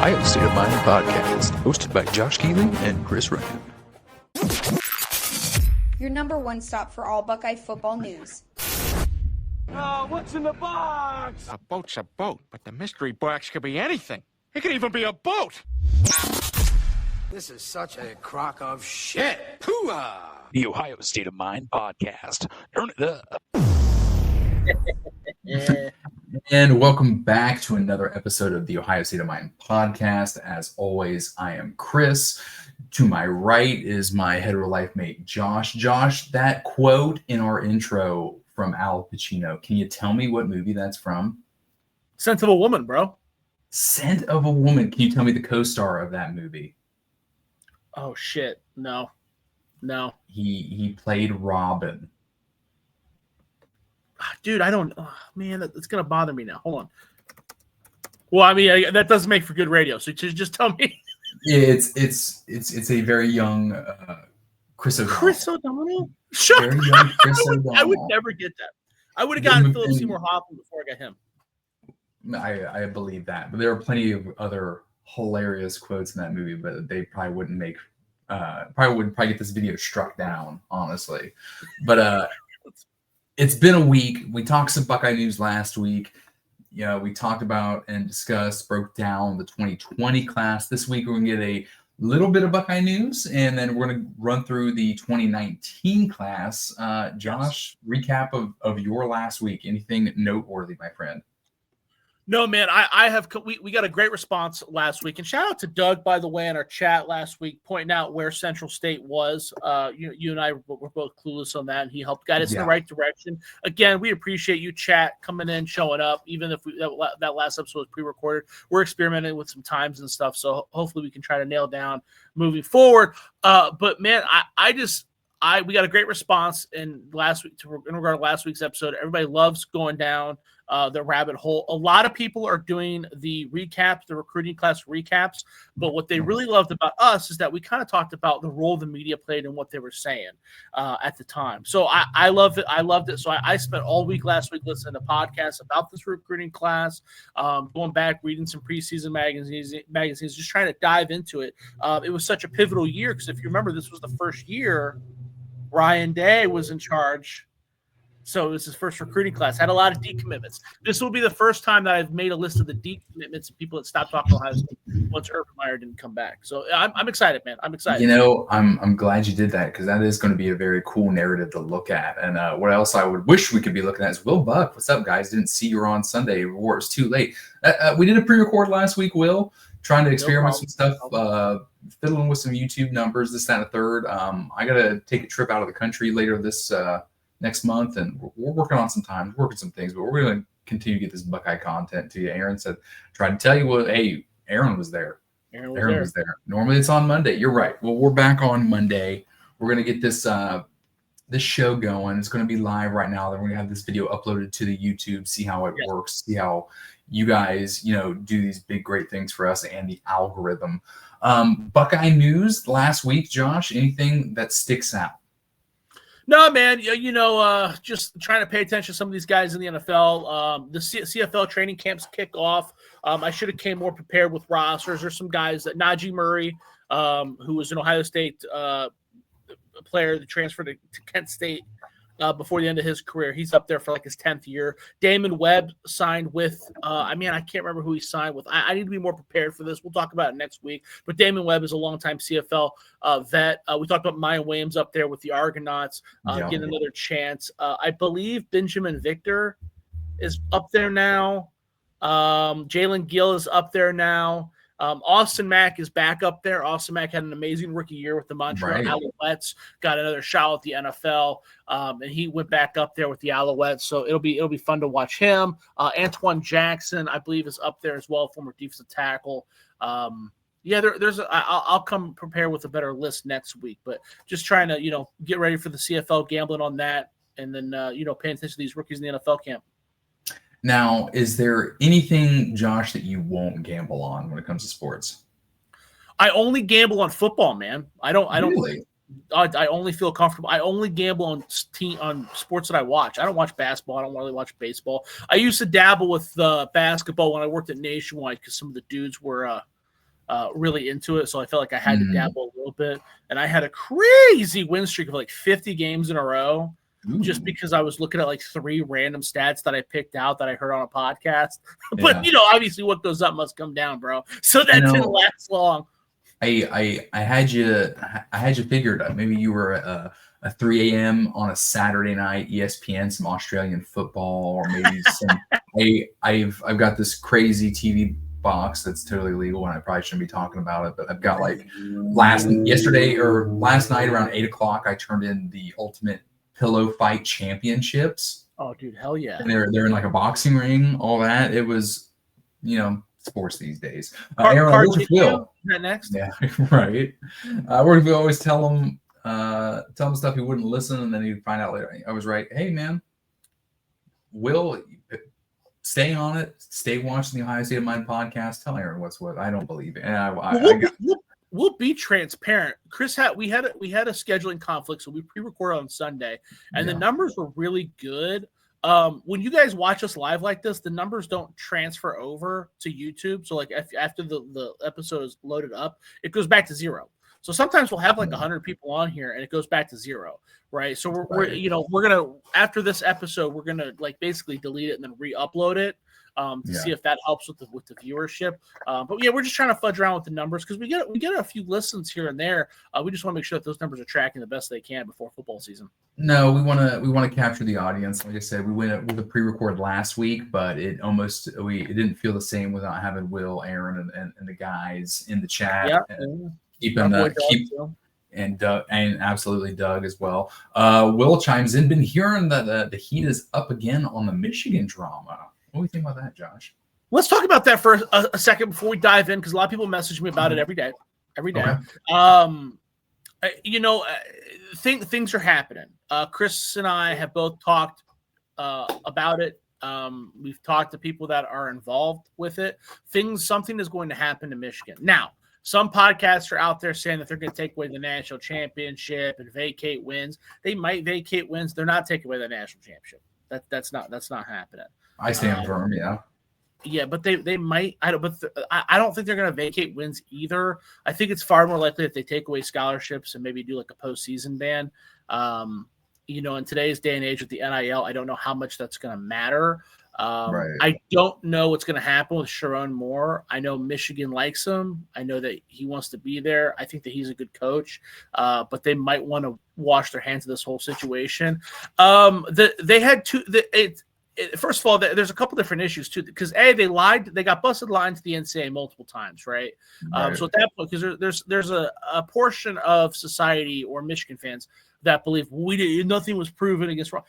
Ohio State of Mind podcast, hosted by Josh Keeley and Chris Ryan. Your number one stop for all Buckeye football news. What's in the box? A boat's a boat, but the mystery box could be anything. It could even be a boat. This is such a crock of shit. Hooah! The Ohio State of Mind podcast. Turn it up. And welcome back to another episode of the Ohio State of Mind podcast. As always, I am Chris. To my right is my hetero life mate, Josh. Josh, that quote in our intro from Al Pacino, can you tell me what movie that's from? Scent of a Woman, bro. Scent of a Woman. Can you tell me the co-star of that movie? Oh, shit. No. He played Robin. Dude, I don't. Oh, man, it's gonna bother me now. Hold on. Well, I mean, that doesn't make for good radio. So just tell me. It's a very young Chris O'Donnell. Chris O'Donnell? Shut Very young Chris O'Donnell. I would never get that. I would have gotten Philip Seymour Hoffman before I got him. I believe that, but there are plenty of other hilarious quotes in that movie, but they probably wouldn't make. Probably get this video struck down, honestly. But it's been a week. We talked some Buckeye news last week. We talked about and discussed, broke down the 2020 class. This week, we're going to get a little bit of Buckeye news, and then we're going to run through the 2019 class. Josh, recap of your last week. Anything noteworthy, my friend? No, man, we got a great response last week. And shout out to Doug, by the way, in our chat last week, pointing out where Central State was. You and I were both clueless on that, and he helped guide us in the right direction. Again, we appreciate you, chat, coming in, showing up, even if that last episode was pre-recorded. We're experimenting with some times and stuff, so hopefully we can try to nail down moving forward. But, man, we got a great response in regard to last week's episode. Everybody loves going down the rabbit hole. A lot of people are doing the recaps, the recruiting class recaps, but what they really loved about us is that we kind of talked about the role the media played and what they were saying at the time. So I loved it. So I spent all week last week listening to podcasts about this recruiting class, going back, reading some preseason magazines, just trying to dive into it. It was such a pivotal year because if you remember, this was the first year Ryan Day was in charge. So it was his first recruiting class. Had a lot of decommitments. This will be the first time that I've made a list of the decommitments of people that stopped talking Ohio State once Urban Meyer didn't come back. So I'm excited, man. I'm excited. I'm glad you did that because that is going to be a very cool narrative to look at. And what else I would wish we could be looking at is Will Buck. What's up, guys? Didn't see you on Sunday, or it's too late. We did a pre-record last week, Will, trying to experiment with some stuff, fiddling with some YouTube numbers, this, that, and a third. I got to take a trip out of the country later this next month, and we're working on some things, but we're going to continue to get this Buckeye content to you. Aaron said, try to tell you what, hey, Aaron was there. Aaron was there. Normally it's on Monday. You're right. Well, we're back on Monday. We're going to get this show going. It's going to be live right now. Then we're going to have this video uploaded to the YouTube, see how it works, see how you guys, do these big, great things for us and the algorithm. Buckeye news last week, Josh, anything that sticks out? No, man, just trying to pay attention to some of these guys in the NFL. The CFL training camps kick off. I should have came more prepared with rosters. There's some guys that Najee Murray, who was an Ohio State player that transferred to Kent State before the end of his career. He's up there for like his 10th year. Damon Webb signed with, I can't remember who he signed with. I need to be more prepared for this. We'll talk about it next week. But Damon Webb is a longtime CFL vet. We talked about Mayan Williams up there with the Argonauts, getting another chance. I believe Benjamin Victor is up there now. Jalen Gill is up there now. Austin Mack is back up there. Austin Mack had an amazing rookie year with the Montreal Alouettes, got another shot at the NFL, and he went back up there with the Alouettes. So it'll be fun to watch him. Antoine Jackson, I believe, is up there as well, former defensive tackle. I'll come prepared with a better list next week, but just trying to get ready for the CFL, gambling on that, and then paying attention to these rookies in the NFL camp. Now, is there anything, Josh, that you won't gamble on when it comes to sports? I only gamble on football, man. I don't. Really? I only feel comfortable. I only gamble on sports that I watch. I don't watch basketball. I don't really watch baseball. I used to dabble with basketball when I worked at Nationwide because some of the dudes were really into it. So I felt like I had to dabble a little bit. And I had a crazy win streak of like 50 games in a row. Just because I was looking at like 3 random stats that I picked out that I heard on a podcast. But obviously what goes up must come down, bro. So that didn't last long. I had you figured maybe you were a 3 a.m. on a Saturday night, ESPN, some Australian football, or maybe some. I've got this crazy TV box that's totally legal, and I probably shouldn't be talking about it. But I've got like last night around 8 o'clock, I turned in the Ultimate Pillow Fight Championships. Oh, dude, hell yeah! And they're in like a boxing ring, all that. It was, sports these days. Aaron, that next? Yeah, right. We always tell him stuff he wouldn't listen, and then he'd find out later. I was right. Hey, man, Will, stay on it. Stay watching the Ohio State of Mind podcast. Tell Aaron what's what. I don't believe it. We'll be transparent. Chris we had a scheduling conflict, so we pre-recorded on Sunday, and the numbers were really good. When you guys watch us live like this, the numbers don't transfer over to YouTube. So like after the episode is loaded up, it goes back to 0. So sometimes we'll have like 100 people on here and it goes back to 0, right? So we're gonna, after this episode, we're gonna like basically delete it and then re-upload it to see if that helps with the viewership. But yeah, we're just trying to fudge around with the numbers because we get a few listens here and there. We just want to make sure that those numbers are tracking the best they can before football season. No, we want to capture the audience. Like I said, we went with a pre-record last week, but it didn't feel the same without having Will, Aaron, and the guys in the chat. Yeah. And Doug, and absolutely Doug as well. Will chimes in. Been hearing that the heat is up again on the Michigan drama. What do you think about that, Josh? Let's talk about that for a second before we dive in, because a lot of people message me about it every day. Okay. Things are happening. Chris and I have both talked about it. We've talked to people that are involved with it. Something is going to happen to Michigan. Now, some podcasts are out there saying that they're going to take away the national championship and vacate wins. They might vacate wins. They're not taking away the national championship. That's not happening. I stand firm. Yeah. Yeah, but they might. I don't think they're going to vacate wins either. I think it's far more likely that they take away scholarships and maybe do like a postseason ban. In today's day and age with the NIL, I don't know how much that's going to matter. Right. I don't know what's going to happen with Sharon Moore. I know Michigan likes him. I know that he wants to be there. I think that he's a good coach, but they might want to wash their hands of this whole situation. They had two. First of all, there's a couple different issues too, because they lied. They got busted lying to the NCAA multiple times, right? So at that point, because there's a portion of society or Michigan fans that believe nothing was proven against wrong.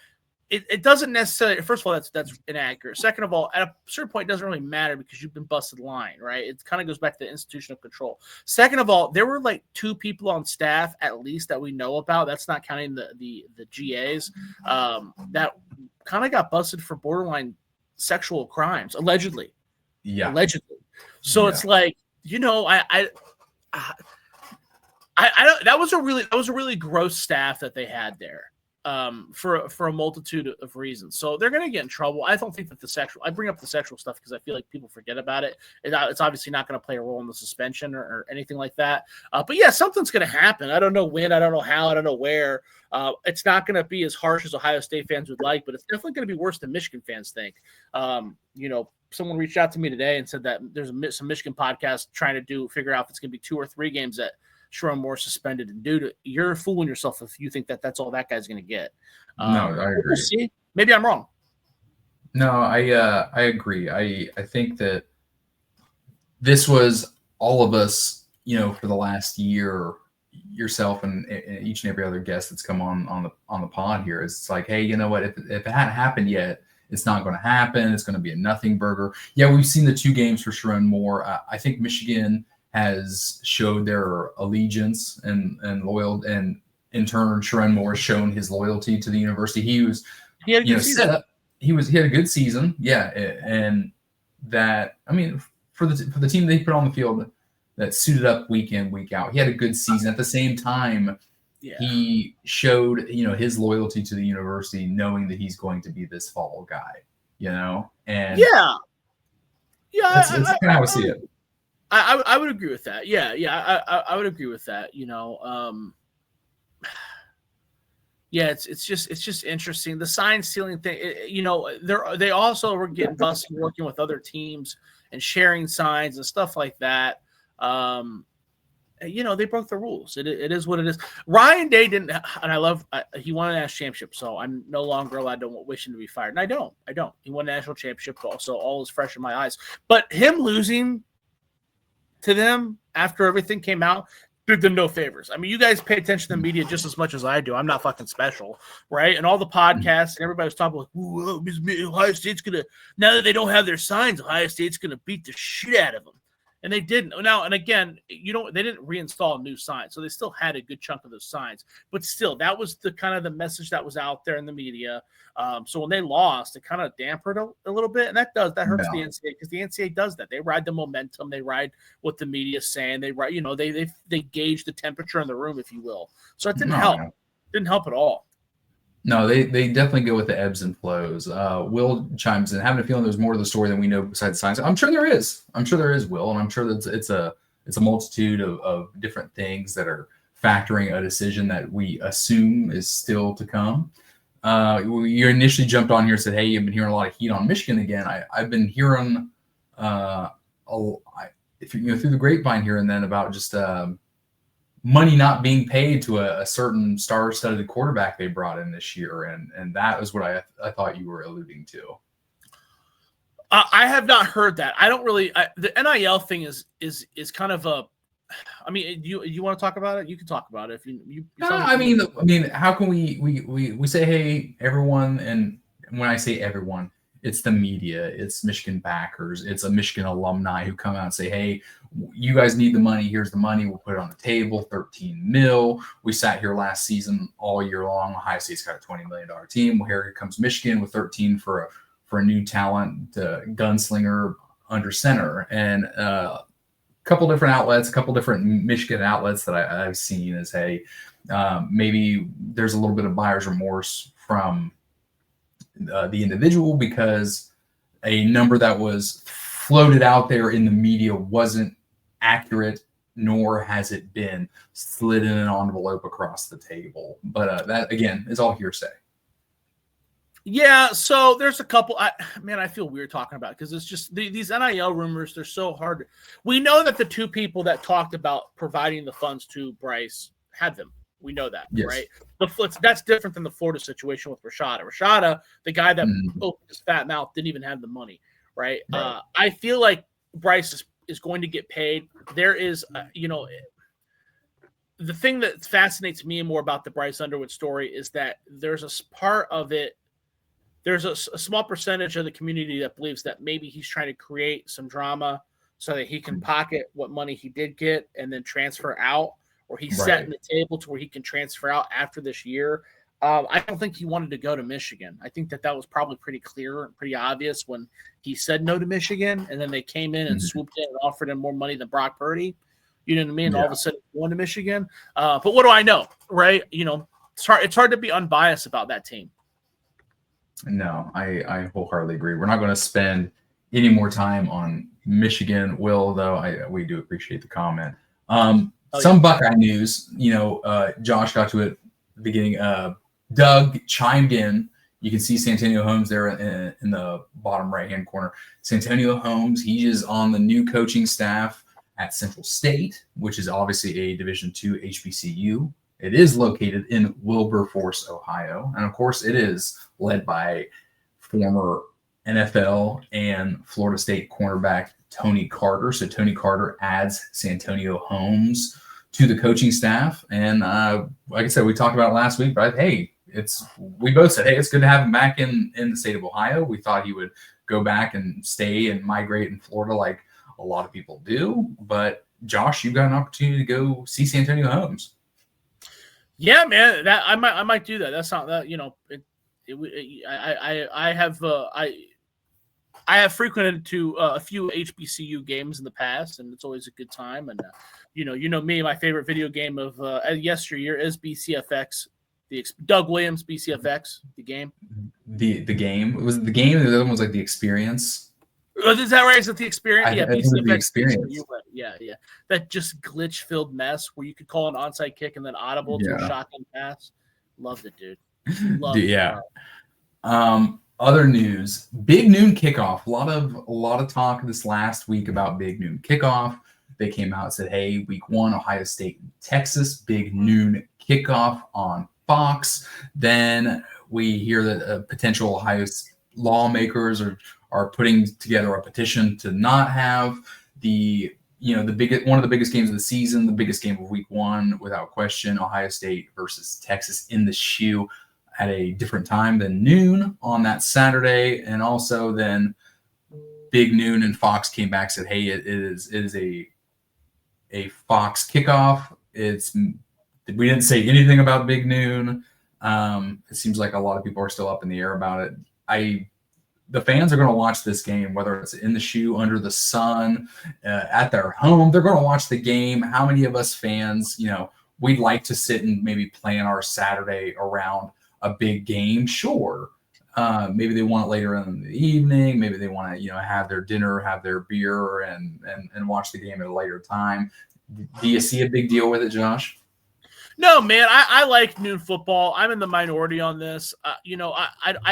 It doesn't necessarily. First of all, that's inaccurate. Second of all, at a certain point, it doesn't really matter because you've been busted lying, right? It kind of goes back to the institutional control. Second of all, there were like 2 people on staff at least that we know about. That's not counting the GAs that kind of got busted for borderline sexual crimes, allegedly. Yeah, allegedly. So it's like, I don't. That was a really gross staff that they had there. For a multitude of reasons. So they're going to get in trouble. I don't think that I bring up the sexual stuff because I feel like people forget about it. It's obviously not going to play a role in the suspension or anything like that. But yeah, something's going to happen. I don't know when, I don't know how, I don't know where. It's not going to be as harsh as Ohio State fans would like, but it's definitely going to be worse than Michigan fans think. Someone reached out to me today and said that there's some Michigan podcast trying to figure out if it's going to be 2 or 3 games that Sharon Moore suspended, and dude, you're fooling yourself if you think that that's all that guy's going to get. No, I agree. We'll see. Maybe I'm wrong. No, I agree. I think that this was all of us, for the last year, yourself and each and every other guest that's come on the pod here. It's like, hey, you know what? If it hadn't happened yet, it's not going to happen. It's going to be a nothing burger. Yeah, we've seen the 2 games for Sharon Moore. I think Michigan has showed their allegiance and loyal, and in turn, Sharon Moore has shown his loyalty to the university. He had a good season, yeah, and that for the team they put on the field that suited up week in, week out, he had a good season. At the same time, he showed his loyalty to the university, knowing that he's going to be this fall guy, and yeah, that's kind of how I see it. I would agree with that. Yeah, I would agree with that. Yeah, it's just interesting. The sign stealing thing, they also were getting busted working with other teams and sharing signs and stuff like that. They broke the rules. It is what it is. Ryan Day didn't, and he won a national championship, so I'm no longer allowed to wish him to be fired. And I don't. He won a national championship, so all is fresh in my eyes. But him losing to them after everything came out did them no favors. I mean, you guys pay attention to the media just as much as I do. I'm not fucking special, right? And all the podcasts and everybody was talking like, Ohio State's gonna, now that they don't have their signs, Ohio State's gonna beat the shit out of them. And they didn't. Now, and again, they didn't reinstall new signs, so they still had a good chunk of those signs. But still, that was the kind of the message that was out there in the media. So when they lost, it kind of dampened a little bit, and that hurts the NCAA, because the NCAA does that. They ride the momentum, they ride what the media is saying, they ride, they gauge the temperature in the room, if you will. So it didn't help. Didn't help at all. No, they definitely go with the ebbs and flows. Will chimes in, having a feeling there's more to the story than we know besides science. I'm sure there is. Will, and I'm sure that it's a multitude of different things that are factoring a decision that we assume is still to come. You initially jumped on here and said, "Hey, you've been hearing a lot of heat on Michigan again." I've been hearing, through the grapevine here and then about just money not being paid to a certain star-studded quarterback they brought in this year, and that was what I thought you were alluding to. I have not heard that. I don't really. The NIL thing is kind of a. I mean, you want to talk about it? You can talk about it if you. I mean, how can we say, hey, everyone, and when I say everyone, it's the media, it's Michigan backers, it's a Michigan alumni who come out and say, hey, you guys need the money. Here's the money. We'll put it on the table, $13 million. We sat here last season all year long. Ohio State's got a $20 million team. Well, here comes Michigan with 13 for a new talent, gunslinger under center. And a couple different outlets, a couple different Michigan outlets that I've seen is, hey, maybe there's a little bit of buyer's remorse from the individual because a number that was floated out there in the media wasn't accurate, nor has it been slid in an envelope across the table. But that, again, is all hearsay. Yeah, so there's a couple. I feel weird talking about it because it's just these NIL rumors. They're so hard. We know that the two people that talked about providing the funds to Bryce had them. We know that, yes. Right? That's different than the Florida situation with Rashada. Rashada, the guy that opened his fat mouth, didn't even have the money, right? I feel like Bryce is going to get paid. There is, the thing that fascinates me more about the Bryce Underwood story is that there's a part of it. There's a small percentage of the community that believes that maybe he's trying to create some drama so that he can pocket what money he did get and then transfer out. Or he's setting the table to where he can transfer out after this year. I don't think he wanted to go to Michigan. I think that was probably pretty clear and pretty obvious when he said no to Michigan, and then they came in and swooped in and offered him more money than Brock Purdy. You know what I mean? Yeah. All of a sudden, he went to Michigan. But what do I know, right? It's hard to be unbiased about that team. No, I wholeheartedly agree. We're not going to spend any more time on Michigan, Will, though we do appreciate the comment. Buckeye news, Josh got to it at the beginning. Doug chimed in. You can see Santonio Holmes there in the bottom right-hand corner. Santonio Holmes, he is on the new coaching staff at Central State, which is obviously a Division II HBCU. It is located in Wilberforce, Ohio. And, of course, it is led by former NFL and Florida State cornerback Tony Carter. So Tony Carter adds Santonio Holmes to the coaching staff. And like I said, we talked about it last week, but we both said, hey, it's good to have him back in the state of Ohio. We thought he would go back and stay and migrate in Florida like a lot of people do. But Josh, you've got an opportunity to go see Santonio Holmes. Yeah, man, that I might do that. That's not that, I have frequented to a few HBCU games in the past, and it's always a good time. And me, my favorite video game of yesteryear is BCFX, Doug Williams BCFX, the game. The game, was it the game? The other one was like the experience. Is that right? Is it the experience? I think it's the experience. Yeah. That just glitch-filled mess where you could call an onside kick and then audible to a shotgun pass. Loved it, dude. Loved it. Yeah. Other news: Big Noon kickoff. A lot of talk this last week about Big Noon kickoff. They came out and said, "Hey, week 1, Ohio State, Texas, Big Noon kickoff on Fox." Then we hear that potential Ohio lawmakers are putting together a petition to not have the one of the biggest games of the season, the biggest game of week 1, without question, Ohio State versus Texas in the shoe at a different time than noon on that Saturday. And also then Big Noon and Fox came back and said, hey, it is a Fox kickoff. We didn't say anything about Big Noon. It seems like a lot of people are still up in the air about it. The fans are going to watch this game, whether it's in the shoe, under the sun, at their home. They're going to watch the game. How many of us fans, we'd like to sit and maybe plan our Saturday around a big game? Sure. Maybe they want it later in the evening. Maybe they want to, have their dinner, have their beer, and watch the game at a later time. Do you see a big deal with it, Josh? No, man, I like noon football. I'm in the minority on this. I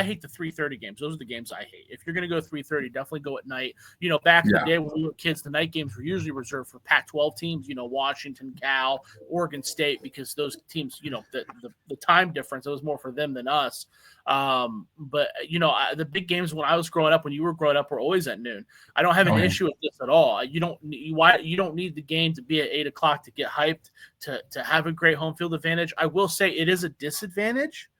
hate the 3:30 games. Those are the games I hate. If you're going to go 3:30, definitely go at night. Back in the day when we were kids, the night games were usually reserved for Pac-12 teams, Washington, Cal, Oregon State, because those teams, the time difference, it was more for them than us. But the big games when I was growing up, when you were growing up, were always at noon. I don't have an issue with this at all. You don't need the game to be at 8:00 to get hyped to have a great home field advantage. I will say it is a disadvantage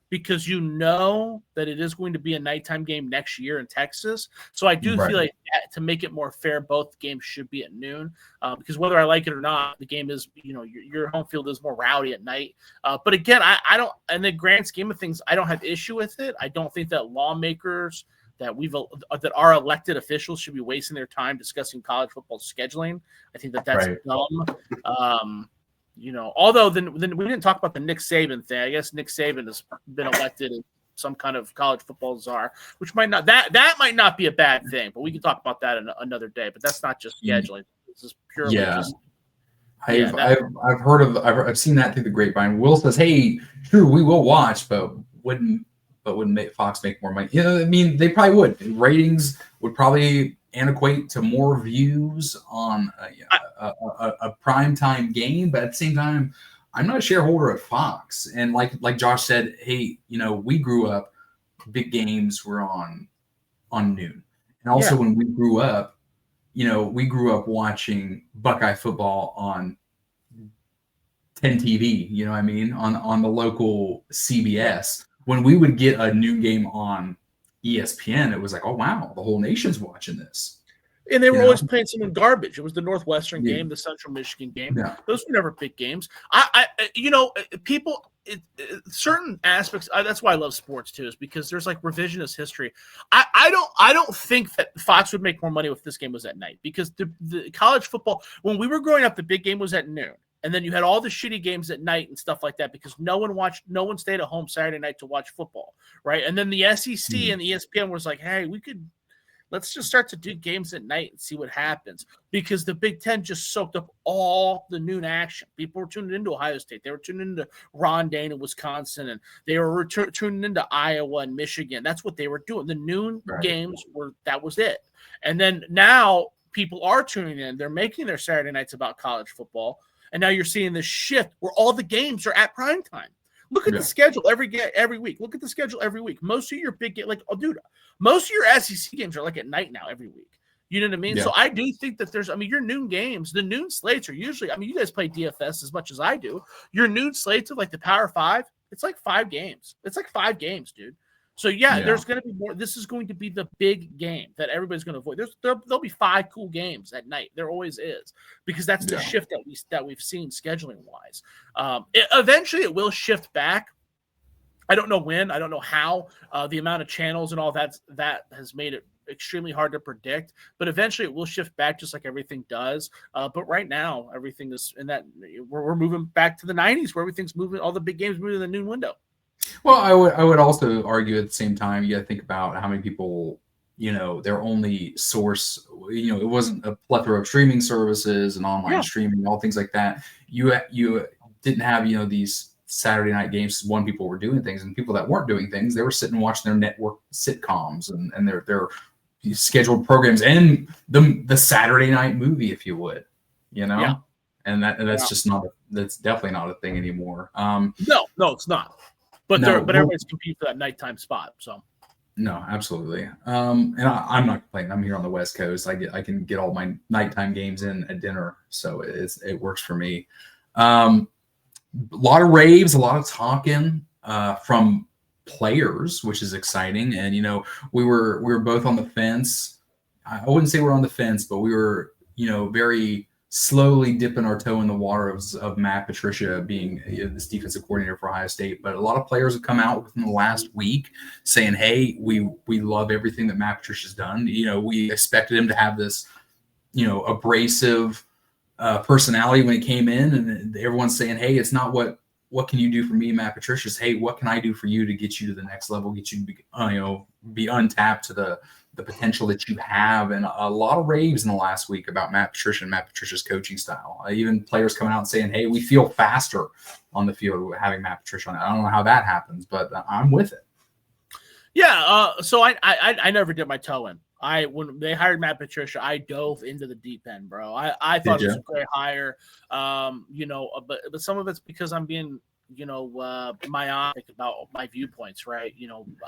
because that it is going to be a nighttime game next year in Texas. So I do feel like to make it more fair, both games should be at noon, because whether I like it or not, the game is, your home field is more rowdy at night. But again, I don't, in the grand scheme of things, I don't have issue with it. I don't think that lawmakers that our elected officials should be wasting their time discussing college football scheduling. I think that's dumb. Although then we didn't talk about the Nick Saban thing. I guess Nick Saban has been elected as some kind of college football czar, which might not might not be a bad thing, but we can talk about that another day. But that's not just scheduling. This is purely just. I've seen that through the grapevine. Will says, "Hey, true, we will watch, but wouldn't make Fox make more money?" They probably would. Ratings would probably equate to more views on a primetime game, but at the same time, I'm not a shareholder at Fox. And like Josh said, hey, we grew up, big games were on noon. And also when we grew up, we grew up watching Buckeye football on 10 TV, on the local CBS. When we would get a new game on ESPN, it was like, oh wow, the whole nation's watching this. And they were always playing someone garbage. It was the Northwestern game, the Central Michigan game. Yeah. Those were never big games. Certain aspects. That's why I love sports too, is because there's like revisionist history. I don't think that Fox would make more money if this game was at night, because the college football, when we were growing up, the big game was at noon. And then you had all the shitty games at night and stuff like that, because no one stayed at home Saturday night to watch football, right? And then the SEC and the ESPN was like, hey, let's just start to do games at night and see what happens, because the Big Ten just soaked up all the noon action. People were tuning into Ohio State. They were tuning into Ron Dane in Wisconsin, and they were tuning into Iowa and Michigan. That's what they were doing. The noon games that was it. And then now people are tuning in. They're making their Saturday nights about college football. And now you're seeing this shift where all the games are at prime time. Look at the schedule every week. Look at the schedule every week. Most of your big most of your SEC games are like at night now every week. You know what I mean? Yeah. So I do think that your noon games, the noon slates are usually, you guys play DFS as much as I do. Your noon slates of like the Power 5, it's like 5 games. It's like 5 games, dude. So there's going to be more. This is going to be the big game that everybody's going to avoid. There'll be 5 cool games at night. There always is, because that's the shift that we've seen scheduling wise. Eventually, it will shift back. I don't know when. I don't know how. The amount of channels and all that has made it extremely hard to predict. But eventually, it will shift back, just like everything does. But right now, everything is in that we're moving back to the 90s, where everything's moving. All the big games moving in the noon window. Well, I would also argue at the same time, you got to think about how many people, their only source, it wasn't a plethora of streaming services and online streaming, all things like that. You didn't have, these Saturday night games. One, people were doing things, and people that weren't doing things, they were sitting and watching their network sitcoms and their scheduled programs and the Saturday night movie, if you would, and that's that's definitely not a thing anymore. No, it's not. But everybody's competing for that nighttime spot. So no, absolutely. And I'm not complaining. I'm here on the West Coast. I can get all my nighttime games in at dinner, so it works for me. A lot of raves, a lot of talking from players, which is exciting. And we were both on the fence. I wouldn't say we're on the fence, but we were very slowly dipping our toe in the water of Matt Patricia being this defensive coordinator for Ohio State. But a lot of players have come out within the last week saying, hey, we love everything that Matt Patricia's done. We expected him to have this abrasive personality when he came in, and everyone's saying, hey, it's not what can you do for me, Matt Patricia's, hey, what can I do for you to get you to the next level, get you to be untapped to the potential that you have. And a lot of raves in the last week about Matt Patricia and Matt Patricia's coaching style. Even players coming out and saying, hey, we feel faster on the field having Matt Patricia on it. I don't know how that happens, but I'm with it. Yeah, so I never dipped my toe in. When they hired Matt Patricia, I dove into the deep end, bro. I thought it was a great hire. But some of it's because I'm being myopic about my viewpoints, right?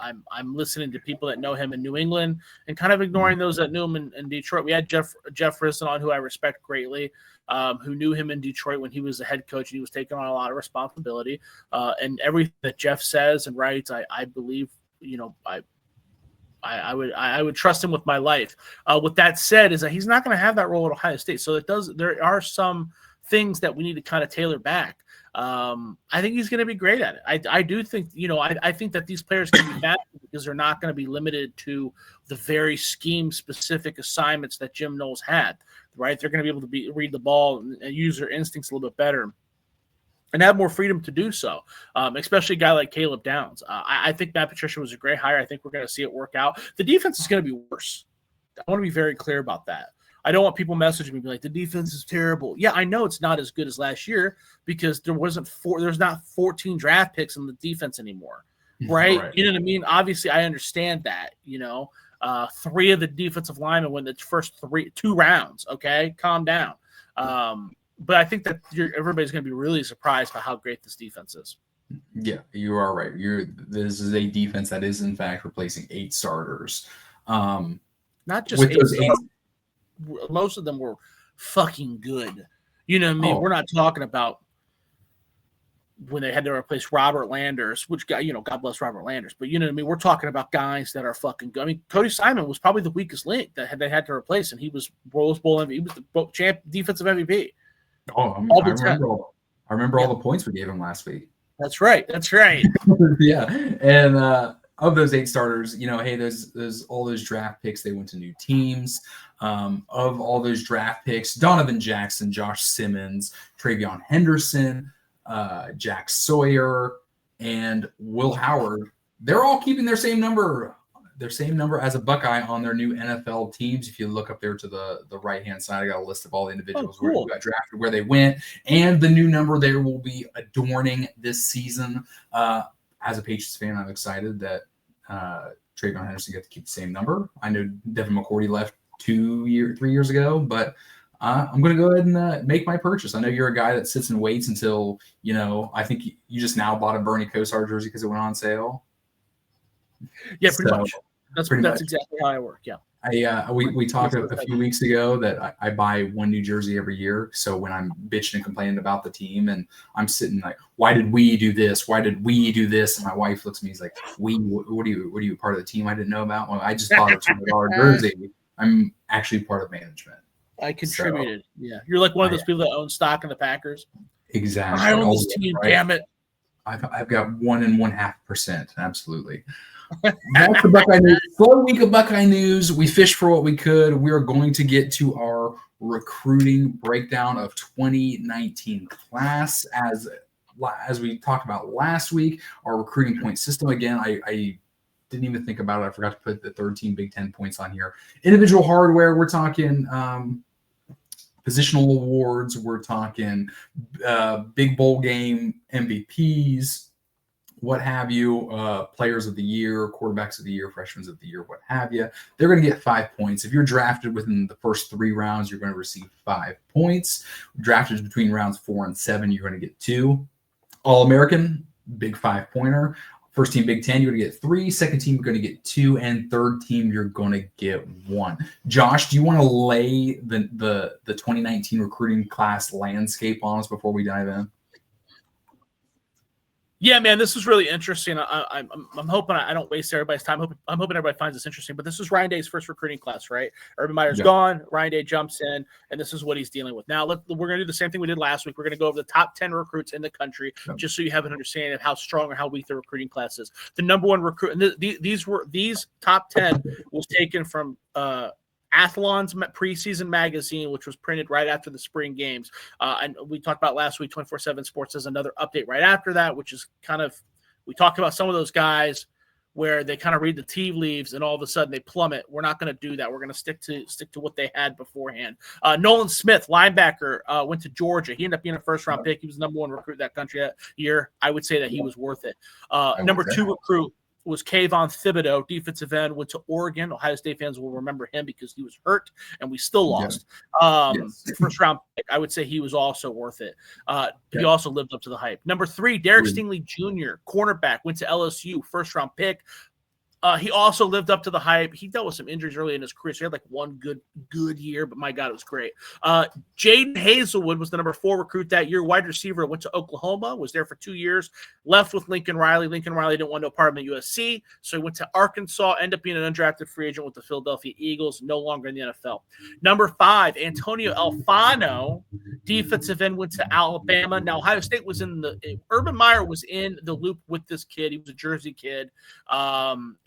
I'm listening to people that know him in New England and kind of ignoring those that knew him in Detroit. We had Jeff Risson on, who I respect greatly, who knew him in Detroit when he was the head coach and he was taking on a lot of responsibility. And everything that Jeff says and writes, I believe, I would trust him with my life. With that said, is that he's not going to have that role at Ohio State. So there are some things that we need to kind of tailor back. I think he's going to be great at it. I do think, I think that these players can be bad because they're not going to be limited to the very scheme-specific assignments that Jim Knowles had, right? They're going to be able to read the ball and use their instincts a little bit better and have more freedom to do so, especially a guy like Caleb Downs. I think Matt Patricia was a great hire. I think we're going to see it work out. The defense is going to be worse. I want to be very clear about that. I don't want people messaging me be like, the defense is terrible. Yeah, I know it's not as good as last year because there's not 14 draft picks in the defense anymore, right? You know what I mean? Obviously, I understand that, 3 of the defensive linemen win the first 2 rounds, okay? Calm down. But I think that everybody's going to be really surprised by how great this defense is. Yeah, you are right. This is a defense that is, in fact, replacing 8 starters. Not just 8 starters. Most of them were fucking good. You know what I mean? We're not talking about when they had to replace Robert Landers, which guy, God bless Robert Landers, but you know what I mean? We're talking about guys that are fucking good. I mean, Cody Simon was probably the weakest link that they had to replace, and he was Rose Bowl MVP. He was the defensive MVP. I remember all the points we gave him last week. That's right. Yeah. And of those 8 starters, hey, there's all those draft picks. They went to new teams. Of all those draft picks, Donovan Jackson, Josh Simmons, Travion Henderson, Jack Sawyer, and Will Howard, they're all keeping their same number as a Buckeye on their new NFL teams. If you look up there to the right-hand side, I got a list of all the individuals who got drafted, where they went, and the new number there will be adorning this season. As a Patriots fan, I'm excited that Travion Henderson gets to keep the same number. I know Devin McCourty left 3 years ago, but I'm going to go ahead and make my purchase. I know you're a guy that sits and waits until, I think you just now bought a Bernie Kosar jersey because it went on sale. Yeah, pretty much. That's exactly how I work. Yeah. We talked a few weeks ago that I buy one new jersey every year. So when I'm bitching and complaining about the team and I'm sitting like, why did we do this? Why did we do this? And my wife looks at me, he's like, what are you part of the team I didn't know about? Well, I just bought a $200 jersey. I'm actually part of management. I contributed. So, yeah. You're like one of those people that own stock in the Packers. Exactly. I own this team, right? Damn it. I've got 1.5%. Absolutely. That's the Buckeye News. Slow week of Buckeye News. We fished for what we could. We are going to get to our recruiting breakdown of 2019 class. As we talked about last week, our recruiting point system. Again, I didn't even think about it. I forgot to put the third team Big Ten points on here. Individual hardware, we're talking positional awards, we're talking big bowl game MVPs, what have you, players of the year, quarterbacks of the year, freshmen of the year, what have you. They're going to get 5 points. If you're drafted within the first 3 rounds, you're going to receive 5 points. Drafted between rounds 4 and 7, you're going to get 2. All-American, big 5-pointer. First team Big Ten, you're going to get 3. Second team, you're going to get 2. And third team, you're going to get 1. Josh, do you want to lay the 2019 recruiting class landscape on us before we dive in? Yeah, man, this is really interesting. I'm hoping I don't waste everybody's time. I'm hoping everybody finds this interesting. But this is Ryan Day's first recruiting class, right? Urban Meyer's gone. Ryan Day jumps in, and this is what he's dealing with. Now, we're going to do the same thing we did last week. We're going to go over the top 10 recruits in the country, just so you have an understanding of how strong or how weak the recruiting class is. The number one recruit, and these top 10 was taken from Athlon's preseason magazine, which was printed right after the spring games. And we talked about last week, 24/7 Sports has another update right after that, which is kind of, we talked about some of those guys where they kind of read the tea leaves and all of a sudden they plummet. We're not going to do that. We're going to stick to what they had beforehand. Nolan Smith, linebacker, went to Georgia. He ended up being a first-round pick. He was the number 1 recruit that country that year. I would say that he was worth it. Number 2 recruit was Kayvon Thibodeau, defensive end, went to Oregon. Ohio State fans will remember him because he was hurt, and we still lost. First-round pick, I would say he was also worth it. He also lived up to the hype. Number 3, Derek Stingley Jr., cornerback, went to LSU, first-round pick. He also lived up to the hype. He dealt with some injuries early in his career, so he had like one good year, but my God, it was great. Jaden Hazelwood was the number 4 recruit that year, wide receiver, went to Oklahoma, was there for 2 years, left with Lincoln Riley. Lincoln Riley didn't want no part of the USC, so he went to Arkansas, ended up being an undrafted free agent with the Philadelphia Eagles, no longer in the NFL. Number 5, Antonio Alfano, defensive end, went to Alabama. Now, Ohio State was Urban Meyer was in the loop with this kid. He was a Jersey kid.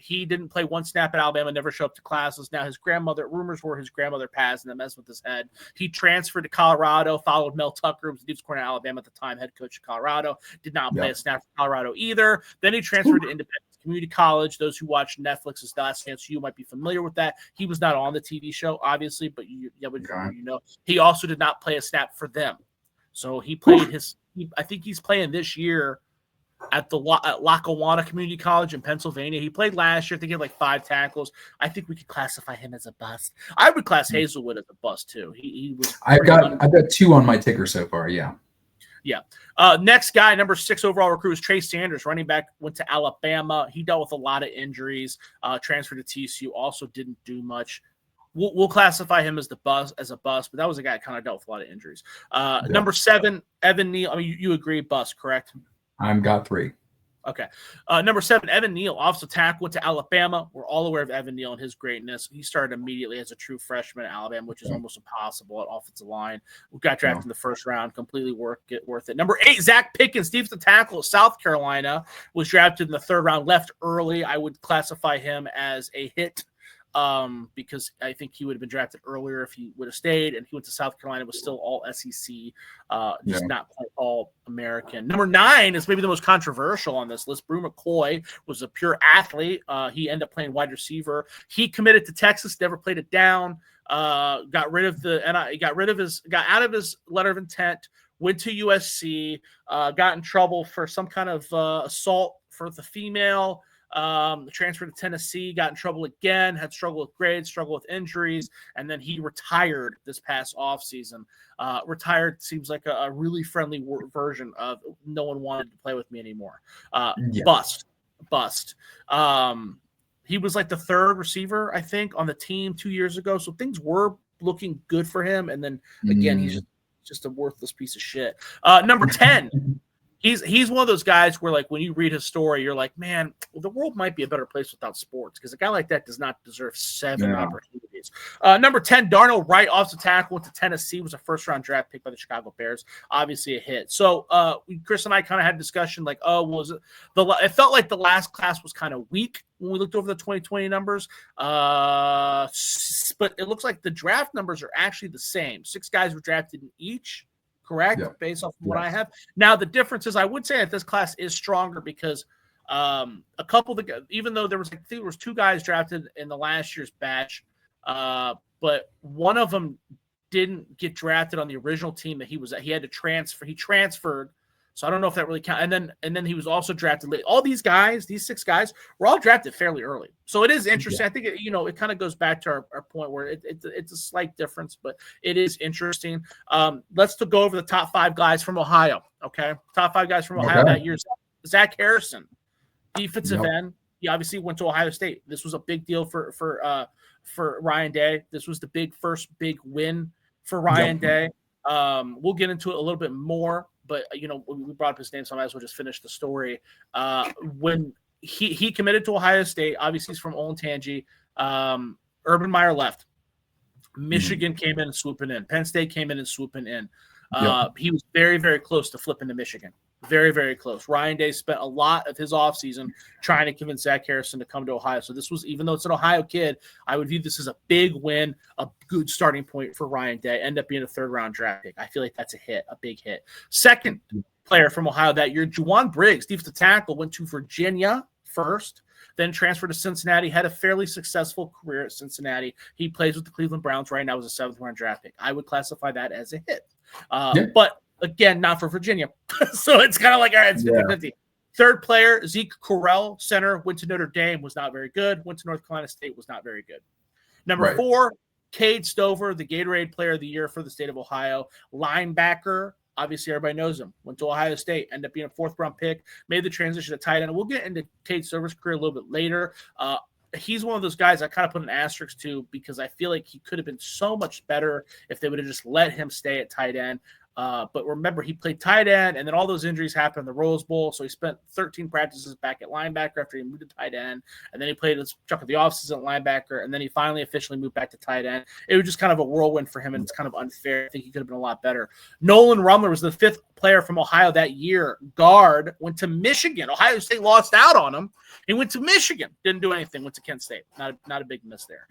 He didn't play 1 snap at Alabama, never showed up to classes. Now, rumors were his grandmother passed and that messed with his head. He transferred to Colorado, followed Mel Tucker, who was the defensive coordinator at Alabama at the time, head coach of Colorado. Did not play a snap for Colorado either. Then he transferred to Independence Community College. Those who watch Netflix's The Last Chance U might be familiar with that. He was not on the TV show, obviously, but you know. He also did not play a snap for them. So he played I think he's playing this year at Lackawanna Community College in Pennsylvania. He played last year. I think he had like 5 tackles. I think we could classify him as a bust. I would class Hazelwood as a bust too. He was. I've got 2 on my ticker so far. Yeah. Next guy, number 6 overall recruit, was Trey Sanders, running back, went to Alabama. He dealt with a lot of injuries. Transferred to TCU, also didn't do much. We'll classify him as a bust, but that was a guy that kind of dealt with a lot of injuries. Number 7, Evan Neal. I mean, you agree, bust, correct? I've got 3. Okay. Number 7, Evan Neal, offensive tackle, went to Alabama. We're all aware of Evan Neal and his greatness. He started immediately as a true freshman at Alabama, which is almost impossible at offensive line. We got drafted in the first round, completely worth it. Number 8, Zach Pickens, defensive tackle at South Carolina, was drafted in the 3rd round, left early. I would classify him as a hit. Because I think he would have been drafted earlier if he would have stayed, and he went to South Carolina, was still all SEC, not quite all American. Number 9 is maybe the most controversial on this list. Brew McCoy was a pure athlete. He ended up playing wide receiver. He committed to Texas, never played it down. Got out of his letter of intent, went to USC, got in trouble for some kind of assault for the female. Transferred to Tennessee, got in trouble again, had struggled with grades, struggled with injuries, and then he retired this past offseason. Retired seems like a really friendly version of no one wanted to play with me anymore. Bust. He was like the 3rd receiver, I think, on the team 2 years ago, so things were looking good for him, and then again, he's just a worthless piece of shit. Number 10. He's one of those guys where, like, when you read his story, you're like, man, the world might be a better place without sports, because a guy like that does not deserve 7 opportunities. Number 10, Darnell Wright, offensive tackle, went to Tennessee, was a first-round draft pick by the Chicago Bears. Obviously a hit. So Chris and I kind of had a discussion like, it felt like the last class was kind of weak when we looked over the 2020 numbers. But it looks like the draft numbers are actually the same. 6 guys were drafted in each. Correct, based off of what I have. Now, the difference is I would say that this class is stronger because A couple of even though there was 2 guys drafted in the last year's batch, but one of them didn't get drafted on the original team that he was at. He had to transfer. He transferred. So I don't know if that really counts. And then he was also drafted late. All these guys, these 6 guys, were all drafted fairly early. So it is interesting. Yeah. I think it kind of goes back to our point where it's a slight difference, but it is interesting. Let's go over the top 5 guys from Ohio. Okay, top 5 guys from Ohio that year. Zach Harrison, defensive end. He obviously went to Ohio State. This was a big deal for Ryan Day. This was the first big win for Ryan Day. We'll get into it a little bit more. But, we brought up his name, so I might as well just finish the story. When he committed to Ohio State, obviously he's from Olentangy. Urban Meyer left. Michigan came in and swooping in. Penn State came in and swooping in. He was very, very close to flipping to Michigan. Very, very close. Ryan Day spent a lot of his offseason trying to convince Zach Harrison to come to Ohio. So this was, even though it's an Ohio kid, I would view this as a big win, a good starting point for Ryan Day. End up being a 3rd-round draft pick. I feel like that's a big hit. Second player from Ohio that year, Juwan Briggs, defensive tackle, went to Virginia first, then transferred to Cincinnati, had a fairly successful career at Cincinnati. He plays with the Cleveland Browns right now as a 7th-round draft pick. I would classify that as a hit. But again, not for Virginia. So it's kind of like, all right, it's 50-50. Third player, Zeke Correll, center, went to Notre Dame, was not very good. Went to North Carolina State, was not very good. Number 4, Cade Stover, the Gatorade Player of the Year for the state of Ohio. Linebacker, obviously everybody knows him. Went to Ohio State, ended up being a 4th-round pick, made the transition to tight end. We'll get into Cade Stover's career a little bit later. He's one of those guys I kind of put an asterisk to because I feel like he could have been so much better if they would have just let him stay at tight end. But remember, he played tight end, and then all those injuries happened in the Rose Bowl. So he spent 13 practices back at linebacker after he moved to tight end, and then he played a chunk of the offseason at linebacker, and then he finally officially moved back to tight end. It was just kind of a whirlwind for him, and it's kind of unfair. I think he could have been a lot better. Nolan Rumler was the 5th player from Ohio that year. Guard, went to Michigan. Ohio State lost out on him. He went to Michigan. Didn't do anything. Went to Kent State. Not a big miss there.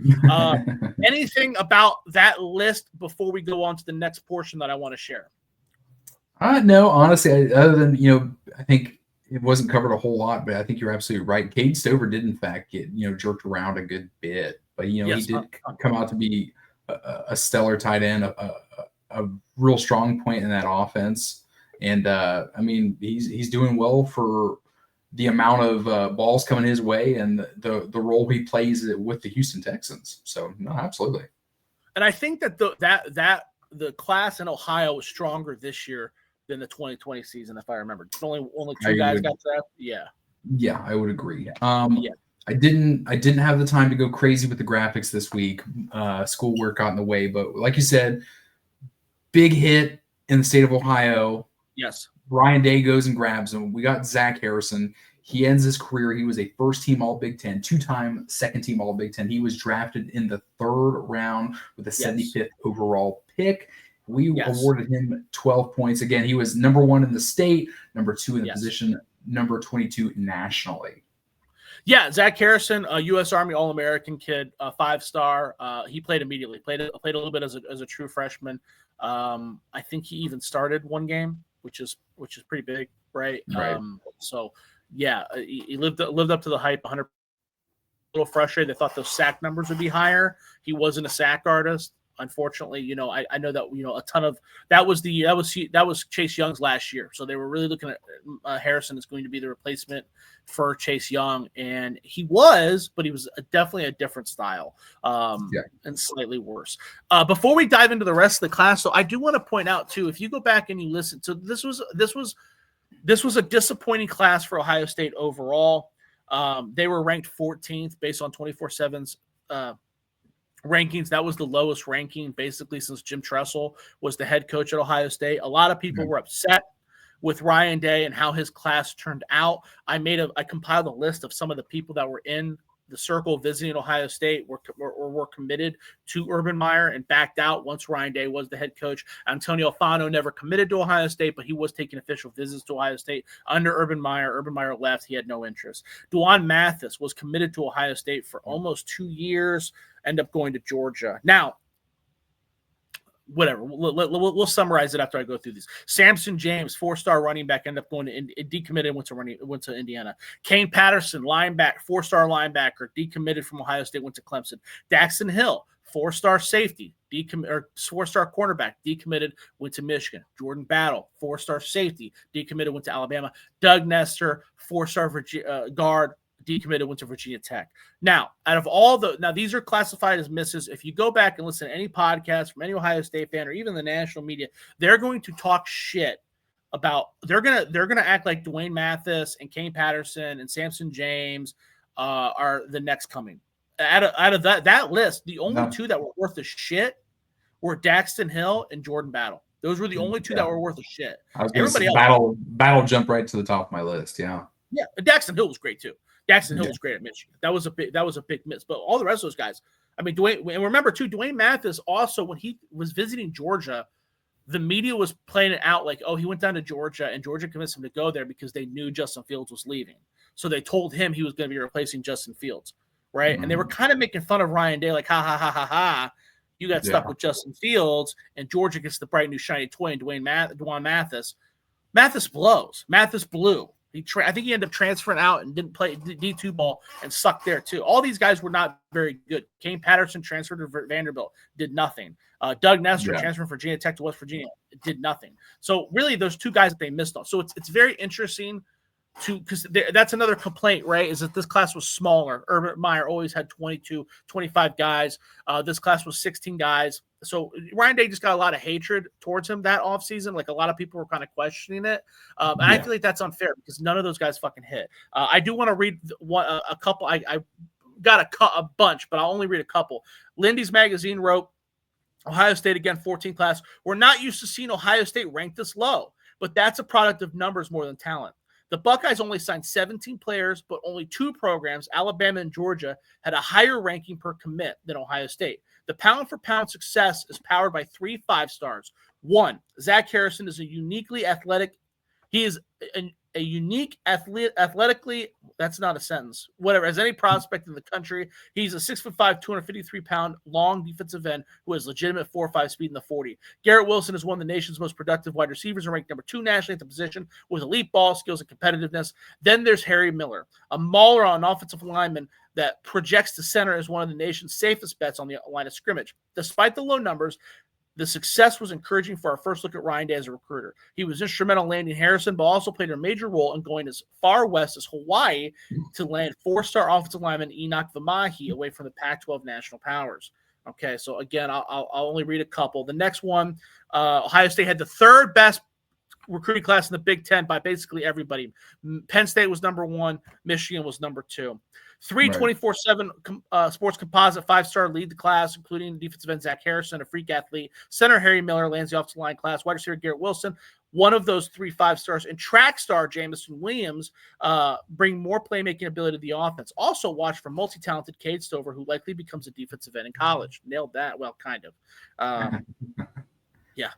Anything about that list before we go on to the next portion that I want to share? No, honestly, other than, I think it wasn't covered a whole lot, but I think you're absolutely right. Cade Stover did, in fact, get, jerked around a good bit. But, he did come out to be a stellar tight end, a real strong point in that offense. And, he's doing well for the amount of balls coming his way and the role he plays with the Houston Texans. So, no, absolutely. And I think that the class in Ohio was stronger this year than the 2020 season, if I remember. Only 2 guys got drafted. Yeah, I would agree. I didn't have the time to go crazy with the graphics this week. Schoolwork got in the way, but like you said, big hit in the state of Ohio. Yes. Ryan Day goes and grabs him. We got Zach Harrison. He ends his career. He was a first-team All-Big-Ten, 2-time second-team All-Big-Ten. He was drafted in the 3rd round with the 75th overall pick. We awarded him 12 points. Again, he was number 1 in the state, number 2 in the position, number 22 nationally. Yeah, Zach Harrison, a U.S. Army All-American kid, 5-star. He played immediately. Played a little bit as a true freshman. I think he even started 1 game, which is pretty big, right? He lived up to the hype. 100. A little frustrated. They thought those sack numbers would be higher. He wasn't a sack artist. Unfortunately, I know that a ton of that was Chase Young's last year, so they were really looking at Harrison as going to be the replacement for Chase Young, and he was, but he was definitely a different style, and slightly worse. Before we dive into the rest of the class, so I do want to point out too, if you go back and you listen, so this was a disappointing class for Ohio State overall. They were ranked 14th based on 24/7's rankings. That was the lowest ranking basically since Jim Tressel was the head coach at Ohio State. A lot of people were upset with Ryan Day and how his class turned out. I compiled a list of some of the people that were in the circle visiting Ohio State were committed to Urban Meyer and backed out once Ryan Day was the head coach. Antonio Fano never committed to Ohio State, but he was taking official visits to Ohio State under Urban Meyer. Urban Meyer left. He had no interest. Duan Mathis was committed to Ohio State for almost 2 years, ended up going to Georgia. Now, whatever. We'll summarize it after I go through these. Samson James, 4-star running back, ended up going to decommitted, went to Indiana. Kane Patterson, linebacker, 4-star linebacker, decommitted from Ohio State, went to Clemson. Daxton Hill, 4-star safety, 4-star cornerback, decommitted, went to Michigan. Jordan Battle, 4-star safety, decommitted, went to Alabama. Doug Nestor, 4-star guard, decommitted, went to Virginia Tech. Now, out of all these are classified as misses. If you go back and listen to any podcast from any Ohio State fan or even the national media, they're going to talk shit about. They're gonna act like Dwayne Mathis and Kane Patterson and Samson James are the next coming. Out of that list, the only two that were worth a shit were Daxton Hill and Jordan Battle. Those were the only two that were worth a shit. Everybody else, Battle jumped right to the top of my list. Yeah, but Daxton Hill was great too. Daxton Hill was great at Michigan. That was a big miss. But all the rest of those guys, I mean, and remember too, Dwayne Mathis also, when he was visiting Georgia, the media was playing it out like, oh, he went down to Georgia and Georgia convinced him to go there because they knew Justin Fields was leaving. So they told him he was going to be replacing Justin Fields, right? And they were kind of making fun of Ryan Day, like, ha, ha, ha, ha, ha. You got stuck with Justin Fields, and Georgia gets the bright new shiny toy and Dwayne Mathis. Mathis blows. Mathis blew. I think he ended up transferring out and didn't play D2 ball and sucked there too. All these guys were not very good. Kane Patterson transferred to Vanderbilt, did nothing. Doug Nestor transferred from Virginia Tech to West Virginia, did nothing. So really, those two guys that they missed on. So it's very interesting because that's another complaint, right? Is that this class was smaller. Urban Meyer always had 22, 25 guys. This class was 16 guys. So Ryan Day just got a lot of hatred towards him that offseason. Like a lot of people were kind of questioning it. And I feel like that's unfair because none of those guys fucking hit. I do want to read a couple. I got a bunch, but I'll only read a couple. Lindy's Magazine wrote, Ohio State, again, 14 class. We're not used to seeing Ohio State ranked this low, but that's a product of numbers more than talent. The Buckeyes only signed 17 players, but only 2 programs, Alabama and Georgia, had a higher ranking per commit than Ohio State. The pound-for-pound success is powered by 3 5-stars. 1, Zach Harrison is a uniquely athletic. He is a unique athletically. That's not a sentence. Whatever. As any prospect in the country, he's a 6'5", 253-pound long defensive end who has legitimate 4.5 speed in the 40. Garrett Wilson is one of the nation's most productive wide receivers and ranked number 2 nationally at the position with elite ball skills and competitiveness. Then there's Harry Miller, a mauler on an offensive lineman that projects to center as one of the nation's safest bets on the line of scrimmage. Despite the low numbers, the success was encouraging for our first look at Ryan Day as a recruiter. He was instrumental in landing Harrison, but also played a major role in going as far west as Hawaii to land 4-star offensive lineman Enoch Vamahi away from the Pac-12 national powers. Okay, so again, I'll only read a couple. The next one, Ohio State had the 3rd best recruiting class in the Big Ten by basically everybody. Penn State was number 1. Michigan was number 2. 3 24/7 sports composite 5-star lead the class, including defensive end Zach Harrison, a freak athlete. Center Harry Miller lands the offensive line class. Wide receiver Garrett Wilson, one of those 3 5-stars. And track star Jamison Williams bring more playmaking ability to the offense. Also watch for multi-talented Cade Stover, who likely becomes a defensive end in college. Nailed that. Well, kind of. Yeah.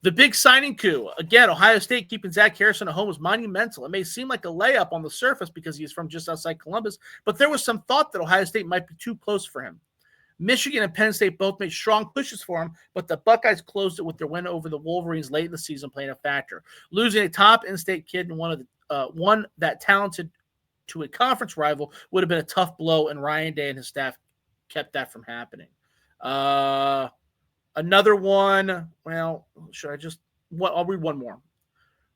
The big signing coup. Again, Ohio State keeping Zach Harrison at home was monumental. It may seem like a layup on the surface because he's from just outside Columbus, but there was some thought that Ohio State might be too close for him. Michigan and Penn State both made strong pushes for him, but the Buckeyes closed it with their win over the Wolverines late in the season, playing a factor. Losing a top in-state kid and one that talented to a conference rival would have been a tough blow, and Ryan Day and his staff kept that from happening. Another one, well, I'll read one more.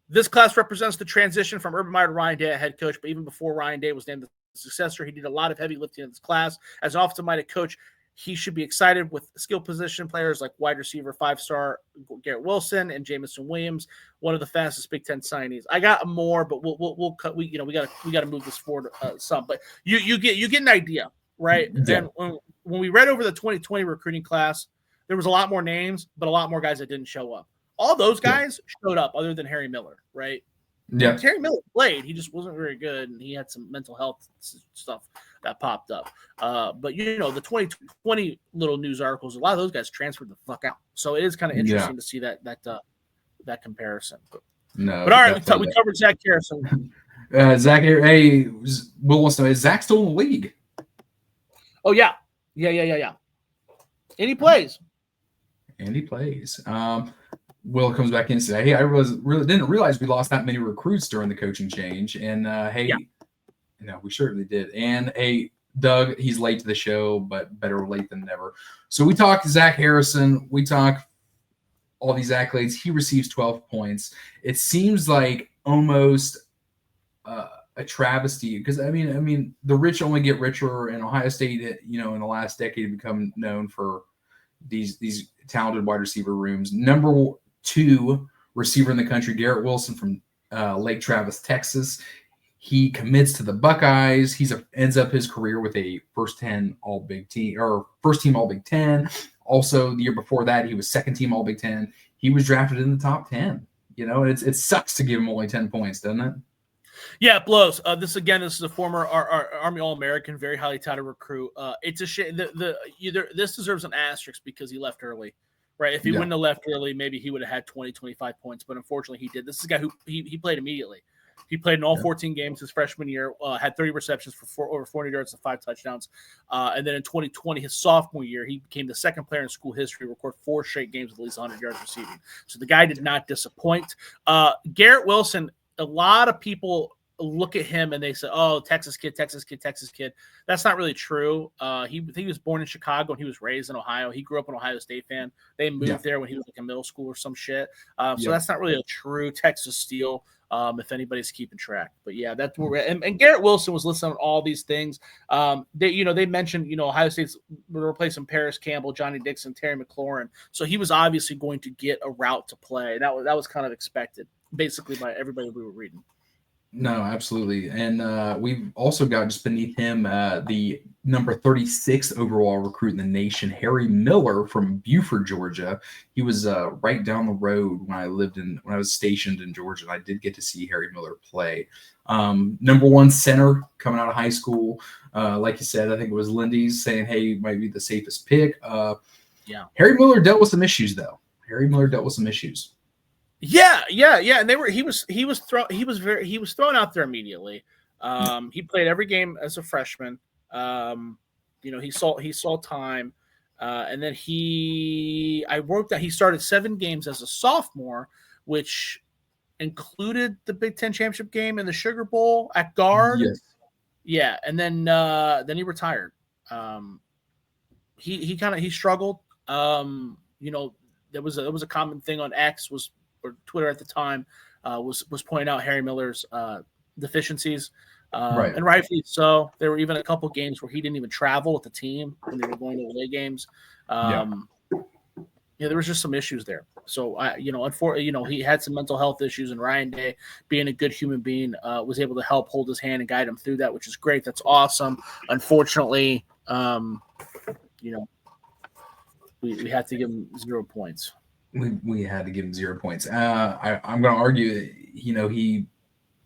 This class represents the transition from Urban Meyer to Ryan Day, a head coach, but even before Ryan Day was named the successor, he did a lot of heavy lifting in this class. As an offensive-minded coach, he should be excited with skill position players like wide receiver 5-star Garrett Wilson and Jamison Williams, one of the fastest Big Ten signees. I got more, but we'll cut. We got to move this forward some, but you get an idea, right? Yeah. Then when we read over the 2020 recruiting class, there was a lot more names, but a lot more guys that didn't show up. All those guys showed up other than Harry Miller, right? Yeah. Harry Miller played. He just wasn't very good, and he had some mental health stuff that popped up. But, the 2020 little news articles, a lot of those guys transferred the fuck out. So it is kind of interesting to see that comparison. But all right, we covered Zach Harrison. Zach, hey, Will wants to know, is Zach still in the league? Oh, yeah. Yeah. And he plays. And he plays. Will comes back in and says, "Hey, I didn't realize we lost that many recruits during the coaching change." And no, we certainly did. And hey, Doug, he's late to the show, but better late than never. So we talk Zach Harrison. We talk all these accolades. He receives 12 points. It seems like almost a travesty because I mean, the rich only get richer, and Ohio State, in the last decade, become known for these talented wide receiver rooms. Number 2 receiver in the country, Garrett Wilson from Lake Travis, Texas. He commits to the Buckeyes. He ends up his career with a first team All Big Ten. Also, the year before that, he was second team All Big Ten. He was drafted in the top 10. It sucks to give him only 10 points, doesn't it? Yeah, it blows. This is a former Army All-American, very highly touted recruit. It's a shame. This deserves an asterisk because he left early, right? If he wouldn't have left early, maybe he would have had 20, 25 points. But unfortunately, he did. This is a guy who he played immediately. He played in all 14 games his freshman year, had 30 receptions for over 400 yards and 5 touchdowns. And then in 2020, his sophomore year, he became the second player in school history to record 4 straight games with at least 100 yards receiving. So the guy did not disappoint. Garrett Wilson, a lot of people look at him and they say, "Oh, Texas kid." That's not really true. He was born in Chicago and he was raised in Ohio. He grew up an Ohio State fan. They moved there when he was like in middle school or some shit. So that's not really a true Texas steal. If anybody's keeping track, but yeah, that's where and Garrett Wilson was listed on all these things. They mentioned, Ohio State's replacing Paris Campbell, Johnny Dixon, Terry McLaurin. So he was obviously going to get a route to play. That was kind of expected basically by everybody we were reading. No, absolutely. And we've also got just beneath him the number 36 overall recruit in the nation, Harry Miller from Buford, Georgia. He was right down the road when I was stationed in Georgia. And I did get to see Harry Miller play. Number 1 center coming out of high school. Like you said, I think it was Lindy's saying, "Hey, he might be the safest pick." Harry Miller dealt with some issues, though. Yeah, and he was thrown out there immediately. He played every game as a freshman. He saw time, and then I wrote that he started 7 games as a sophomore, which included the Big Ten championship game and the Sugar Bowl at guard. Yes. Yeah, and then he retired. He struggled. There was a common thing on X or Twitter at the time was pointing out Harry Miller's deficiencies, and rightfully so. There were even a couple games where he didn't even travel with the team when they were going to away games. There was just some issues there. So unfortunately, he had some mental health issues, and Ryan Day, being a good human being, was able to help hold his hand and guide him through that, which is great. That's awesome. Unfortunately, we had to give him 0 points. We had to give him 0 points. I'm going to argue, he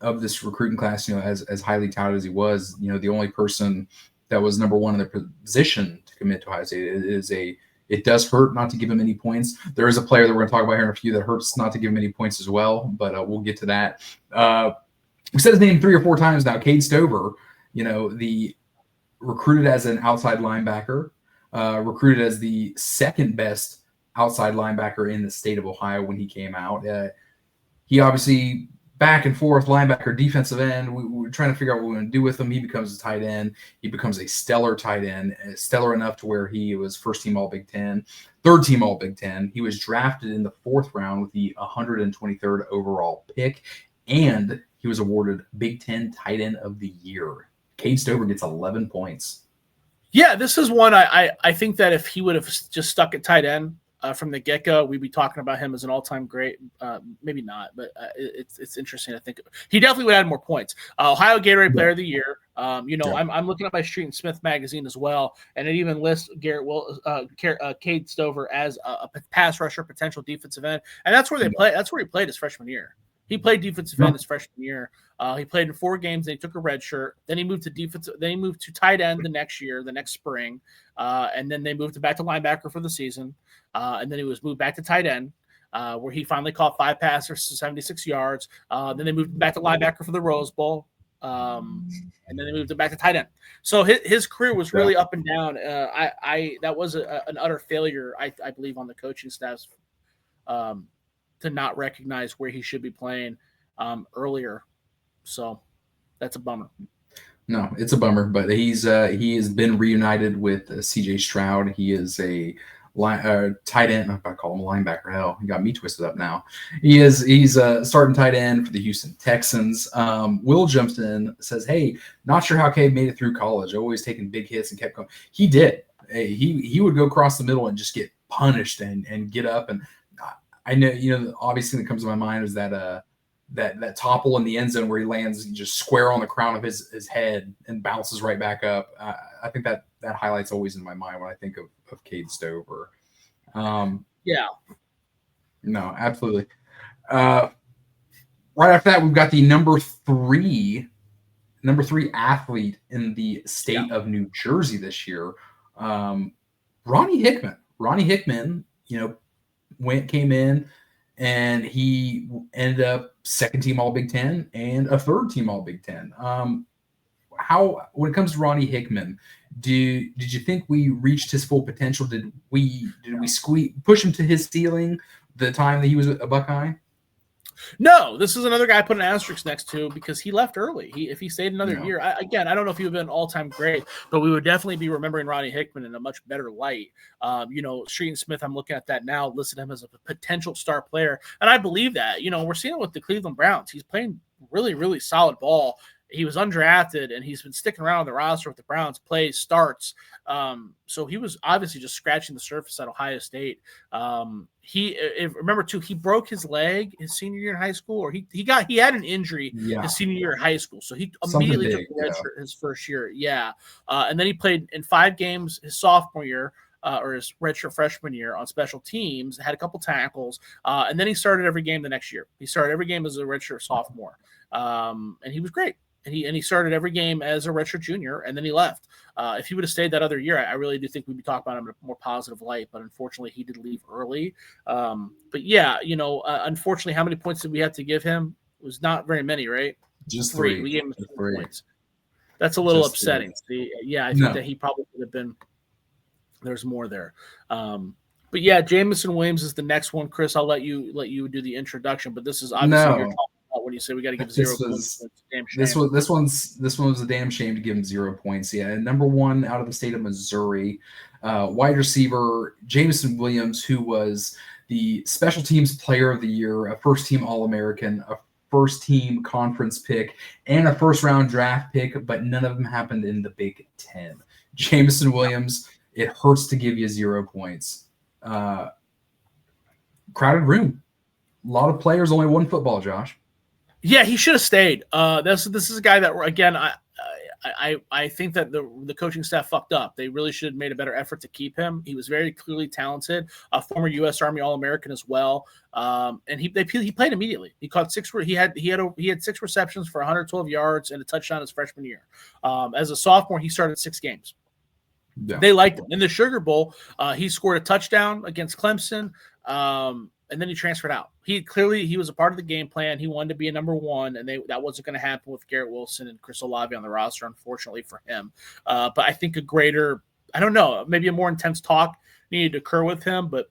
of this recruiting class, as highly touted as he was, the only person that was number 1 in the position to commit to Ohio State it does hurt not to give him any points. There is a player that we're going to talk about here in a few that hurts not to give him any points as well, but we'll get to that. We said his name 3 or 4 times now. Cade Stover, the recruited as an outside linebacker, recruited as the second best outside linebacker in the state of Ohio when he came out. He obviously back and forth linebacker, defensive end. We're trying to figure out what we're going to do with him. He becomes a tight end. He becomes a stellar tight end, stellar enough to where he was first team All Big Ten, third team All Big Ten. He was drafted in the 4th round with the 123rd overall pick, and he was awarded Big Ten Tight End of the Year. Cade Stover gets 11 points. Yeah, this is one I think that if he would have just stuck at tight end from the get-go, we'd be talking about him as an all-time great. Maybe not, but it's interesting. I think he definitely would add more points. Ohio Gatorade Player of the Year. I'm looking at my Street and Smith magazine as well, and it even lists Cade Stover as a pass rusher, potential defensive end, and that's where they play. That's where he played his freshman year. He played defensive end his freshman year. He played in 4 games. Then he took a red shirt. Then he moved to defensive. Then he moved to tight end the next spring, and then they moved him back to linebacker for the season. And then he was moved back to tight end, where he finally caught 5 passes for 76 yards. Then they moved him back to linebacker for the Rose Bowl. and then they moved him back to tight end. So his career was really up and down. That was an utter failure, I believe, on the coaching staffs to not recognize where he should be playing earlier. So that's a bummer. No, it's a bummer, but he has been reunited with C.J. Stroud. He is a tight end. If I call him a linebacker, hell, he got me twisted up now. He's starting tight end for the Houston Texans. Will jumps in, says, "Hey, not sure how Cade made it through college. Always taking big hits and kept going. He did. He would go across the middle and just get punished and get up. And I know, obviously that comes to my mind is that that topple in the end zone where he lands just square on the crown of his head and bounces right back up. I think that highlight's always in my mind when I think of Cade Stover. Yeah. No, absolutely. Right after that, we've got the number three athlete in the state of New Jersey this year, Ronnie Hickman. Ronnie Hickman, came in and he ended up second team All Big Ten and a third team All Big Ten. When it comes to Ronnie Hickman, did you think we reached his full potential? Did we push him to his ceiling the time that he was a Buckeye? No, this is another guy I put an asterisk next to because he left early. If he stayed another year, I don't know if he would have been all-time great, but we would definitely be remembering Ronnie Hickman in a much better light. Street and Smith, I'm looking at that now, listed him as a potential star player, and I believe that. We're seeing it with the Cleveland Browns. He's playing really, really solid ball. He was undrafted, and he's been sticking around on the roster with the Browns, plays, starts. So he was obviously just scratching the surface at Ohio State. Remember, too, he broke his leg his senior year in high school, or he had an injury his senior year in high school. So he immediately took the red shirt his first year. Yeah. And then he played in 5 games his sophomore year. Or his redshirt freshman year on special teams, had a couple tackles, and then he started every game the next year. He started every game as a redshirt sophomore, and he was great. And he started every game as a redshirt junior, and then he left. If he would have stayed that other year, I really do think we'd be talking about him in a more positive light. But unfortunately, he did leave early. But yeah, unfortunately, how many points did we have to give him? It was not very many, right? Just 3. We gave him 3 points. That's a little upsetting. I think that he probably would have been. There's more there. But yeah, Jamison Williams is the next one. Chris, I'll let you do the introduction. But this is obviously what you're talking about when you say we got to give 0 points. This one was a damn shame to give him 0 points. Yeah, number 1 out of the state of Missouri, wide receiver Jamison Williams, who was the special teams player of the year, a first team All-American, a first team conference pick, and a first round draft pick, but none of them happened in the Big Ten. Jamison Williams. It hurts to give you 0 points. Crowded room. A lot of players, only 1 football, Josh. Yeah, he should have stayed. This is a guy that, again, I think that the coaching staff fucked up. They really should have made a better effort to keep him. He was very clearly talented, a former U.S. Army All-American as well. And he played immediately. He caught 6. He had 6 receptions for 112 yards and a touchdown his freshman year. As a sophomore, he started 6 games. Yeah. They liked him. In the Sugar Bowl, he scored a touchdown against Clemson, and then he transferred out. He was a part of the game plan. He wanted to be a number 1, and that wasn't going to happen with Garrett Wilson and Chris Olave on the roster, unfortunately for him. But I think maybe a more intense talk needed to occur with him, but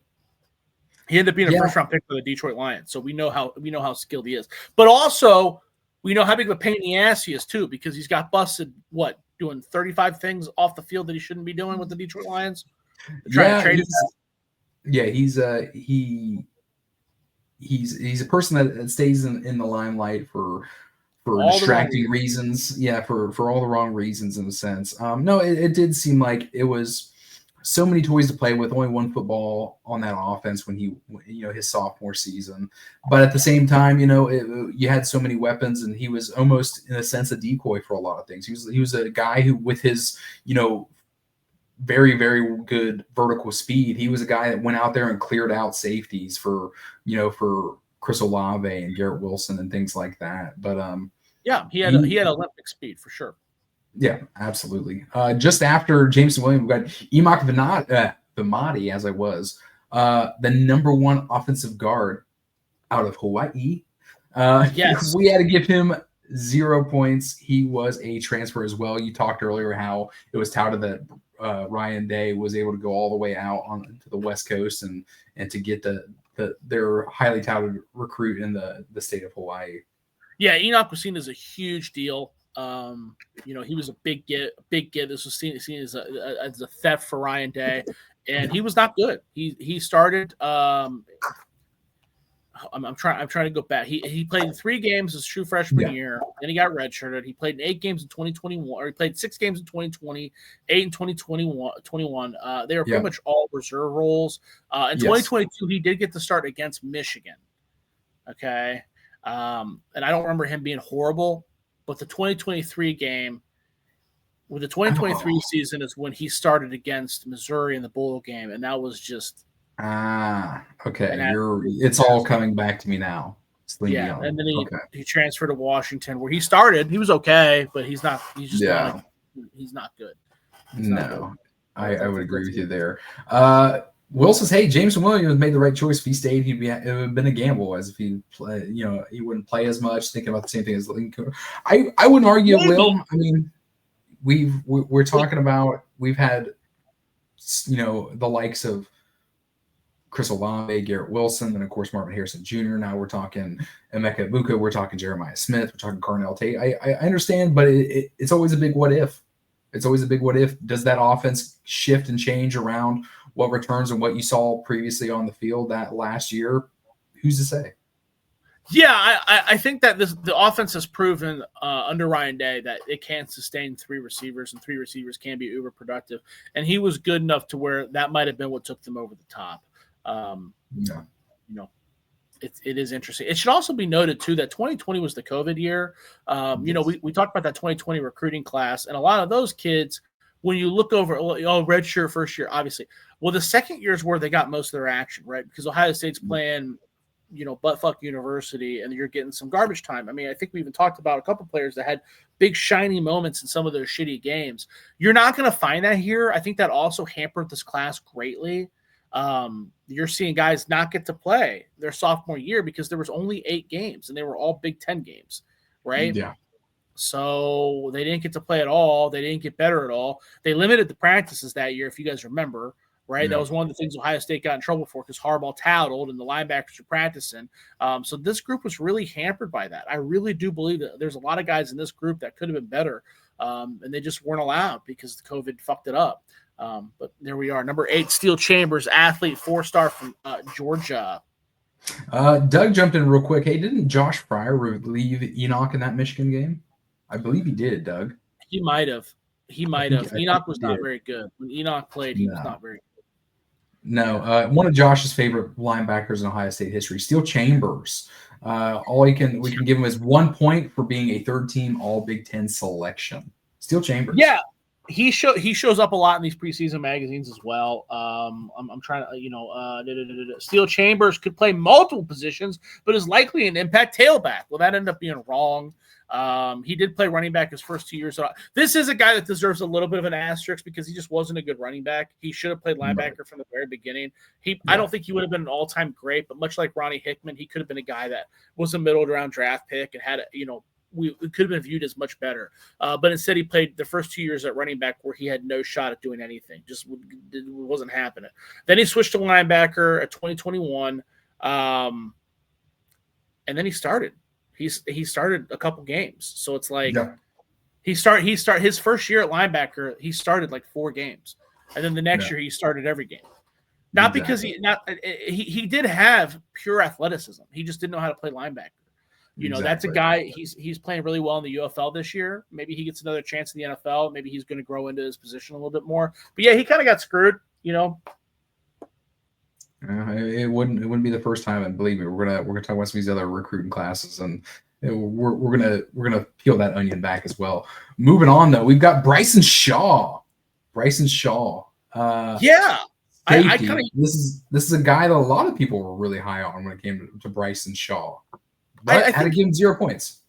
he ended up being a first-round pick for the Detroit Lions, so we know how skilled he is. But also, we know how big of a pain in the ass he is, too, because he's got busted, doing 35 things off the field that he shouldn't be doing with the Detroit Lions. He's a person that stays in the limelight for distracting reasons. Yeah, for all the wrong reasons in a sense. No, it did seem like it was so many toys to play with, only 1 football on that offense when his sophomore season. But at the same time, you had so many weapons, and he was almost in a sense a decoy for a lot of things. He was a guy who, with his very, very good vertical speed, he was a guy that went out there and cleared out safeties for Chris Olave and Garrett Wilson and things like that. But he had Olympic speed for sure. Yeah, absolutely. Just after Jameson Williams, we got Emak Vimati, as I was, the number 1 offensive guard out of Hawaii. Yes. We had to give him 0 points. He was a transfer as well. You talked earlier how it was touted that Ryan Day was able to go all the way out to the West Coast and to get their highly touted recruit in the state of Hawaii. Yeah, Enoch was seen as a huge deal. He was a big get. This was seen as a theft for Ryan Day, and he was not good. He started. I'm trying to go back. He played in 3 games his true freshman year. Then he got redshirted. He played in 8 games in 2021, or he played 6 games in 2020, 8 in 2021. They were pretty much all reserve roles. In 2022, he did get the start against Michigan. Okay, and I don't remember him being horrible, but the 2023 game, with the 2023 season, is when he started against Missouri in the bowl game, and that was just. Okay. It's all coming back to me now. Yeah, and then he transferred to Washington, where he started. He was okay, but he's not. He's just he's not good. I would agree with you there. Will says, "Hey, Jameson Williams made the right choice. If he stayed, it would have been a gamble. As if he wouldn't play as much. Thinking about the same thing as Lincoln. I wouldn't argue, Will. I mean, we're talking about we've had the likes of Chris Olave, Garrett Wilson, and of course Marvin Harrison Jr. Now we're talking Emeka Egbuka, we're talking Jeremiah Smith, we're talking Carnell Tate. I understand, but it's always a big what if. It's always a big what if. Does that offense shift and change around what returns and what you saw previously on the field that last year? Who's to say? Yeah, I think that the offense has proven under Ryan Day that it can sustain 3 receivers, and 3 receivers can be uber productive. And he was good enough to where that might have been what took them over the top. It is interesting. It should also be noted too that 2020 was the COVID year. We talked about that 2020 recruiting class, and a lot of those kids, when you look over, redshirt first year, obviously. Well, the second year is where they got most of their action, right? Because Ohio State's playing, buttfuck University, and you're getting some garbage time. I mean, I think we even talked about a couple players that had big shiny moments in some of those shitty games. You're not going to find that here. I think that also hampered this class greatly. You're seeing guys not get to play their sophomore year because there was only 8 games and they were all Big Ten games, right? Yeah. So they didn't get to play at all. They didn't get better at all. They limited the practices that year, if you guys remember, right? Yeah. That was one of the things Ohio State got in trouble for because Harbaugh tattled and the linebackers were practicing. So this group was really hampered by that. I really do believe that there's a lot of guys in this group that could have been better, and they just weren't allowed because the COVID fucked it up. But there we are. Number 8, Steel Chambers, athlete, 4-star from Georgia. Doug jumped in real quick. Hey, didn't Josh Fryer relieve Enoch in that Michigan game? I believe he did, Doug. He might have. Enoch was not very good. When Enoch played, he was not very good. No, one of Josh's favorite linebackers in Ohio State history, Steel Chambers. We can give him is 1 point for being a 3rd-team All Big Ten selection. Steel Chambers. Yeah. He shows up a lot in these preseason magazines as well. I'm trying to, Steel Chambers could play multiple positions, but is likely an impact tailback. Well, that ended up being wrong. He did play running back his first 2 years. So this is a guy that deserves a little bit of an asterisk because he just wasn't a good running back. He should have played linebacker from the very beginning. I don't think he would have been an all-time great, but much like Ronnie Hickman, he could have been a guy that was a middle-round draft pick and had it could have been viewed as much better. But instead he played the first 2 years at running back where he had no shot at doing anything. Just it wasn't happening. Then he switched to linebacker at 2021. And then he started. He started a couple games. So it's like he started his first year at linebacker, he started like 4 games. And then the next year he started every game. Not because he did have pure athleticism. He just didn't know how to play linebacker. That's a guy, he's playing really well in the UFL this year. Maybe he gets another chance in the NFL. Maybe he's going to grow into his position a little bit more. But yeah, he kind of got screwed, It wouldn't be the first time, and believe me, we're gonna talk about some of these other recruiting classes, and we're gonna peel that onion back as well. Moving on though, we've got Bryson Shaw. Yeah. This is a guy that a lot of people were really high on when it came to Bryson Shaw. But I had to give him 0 points.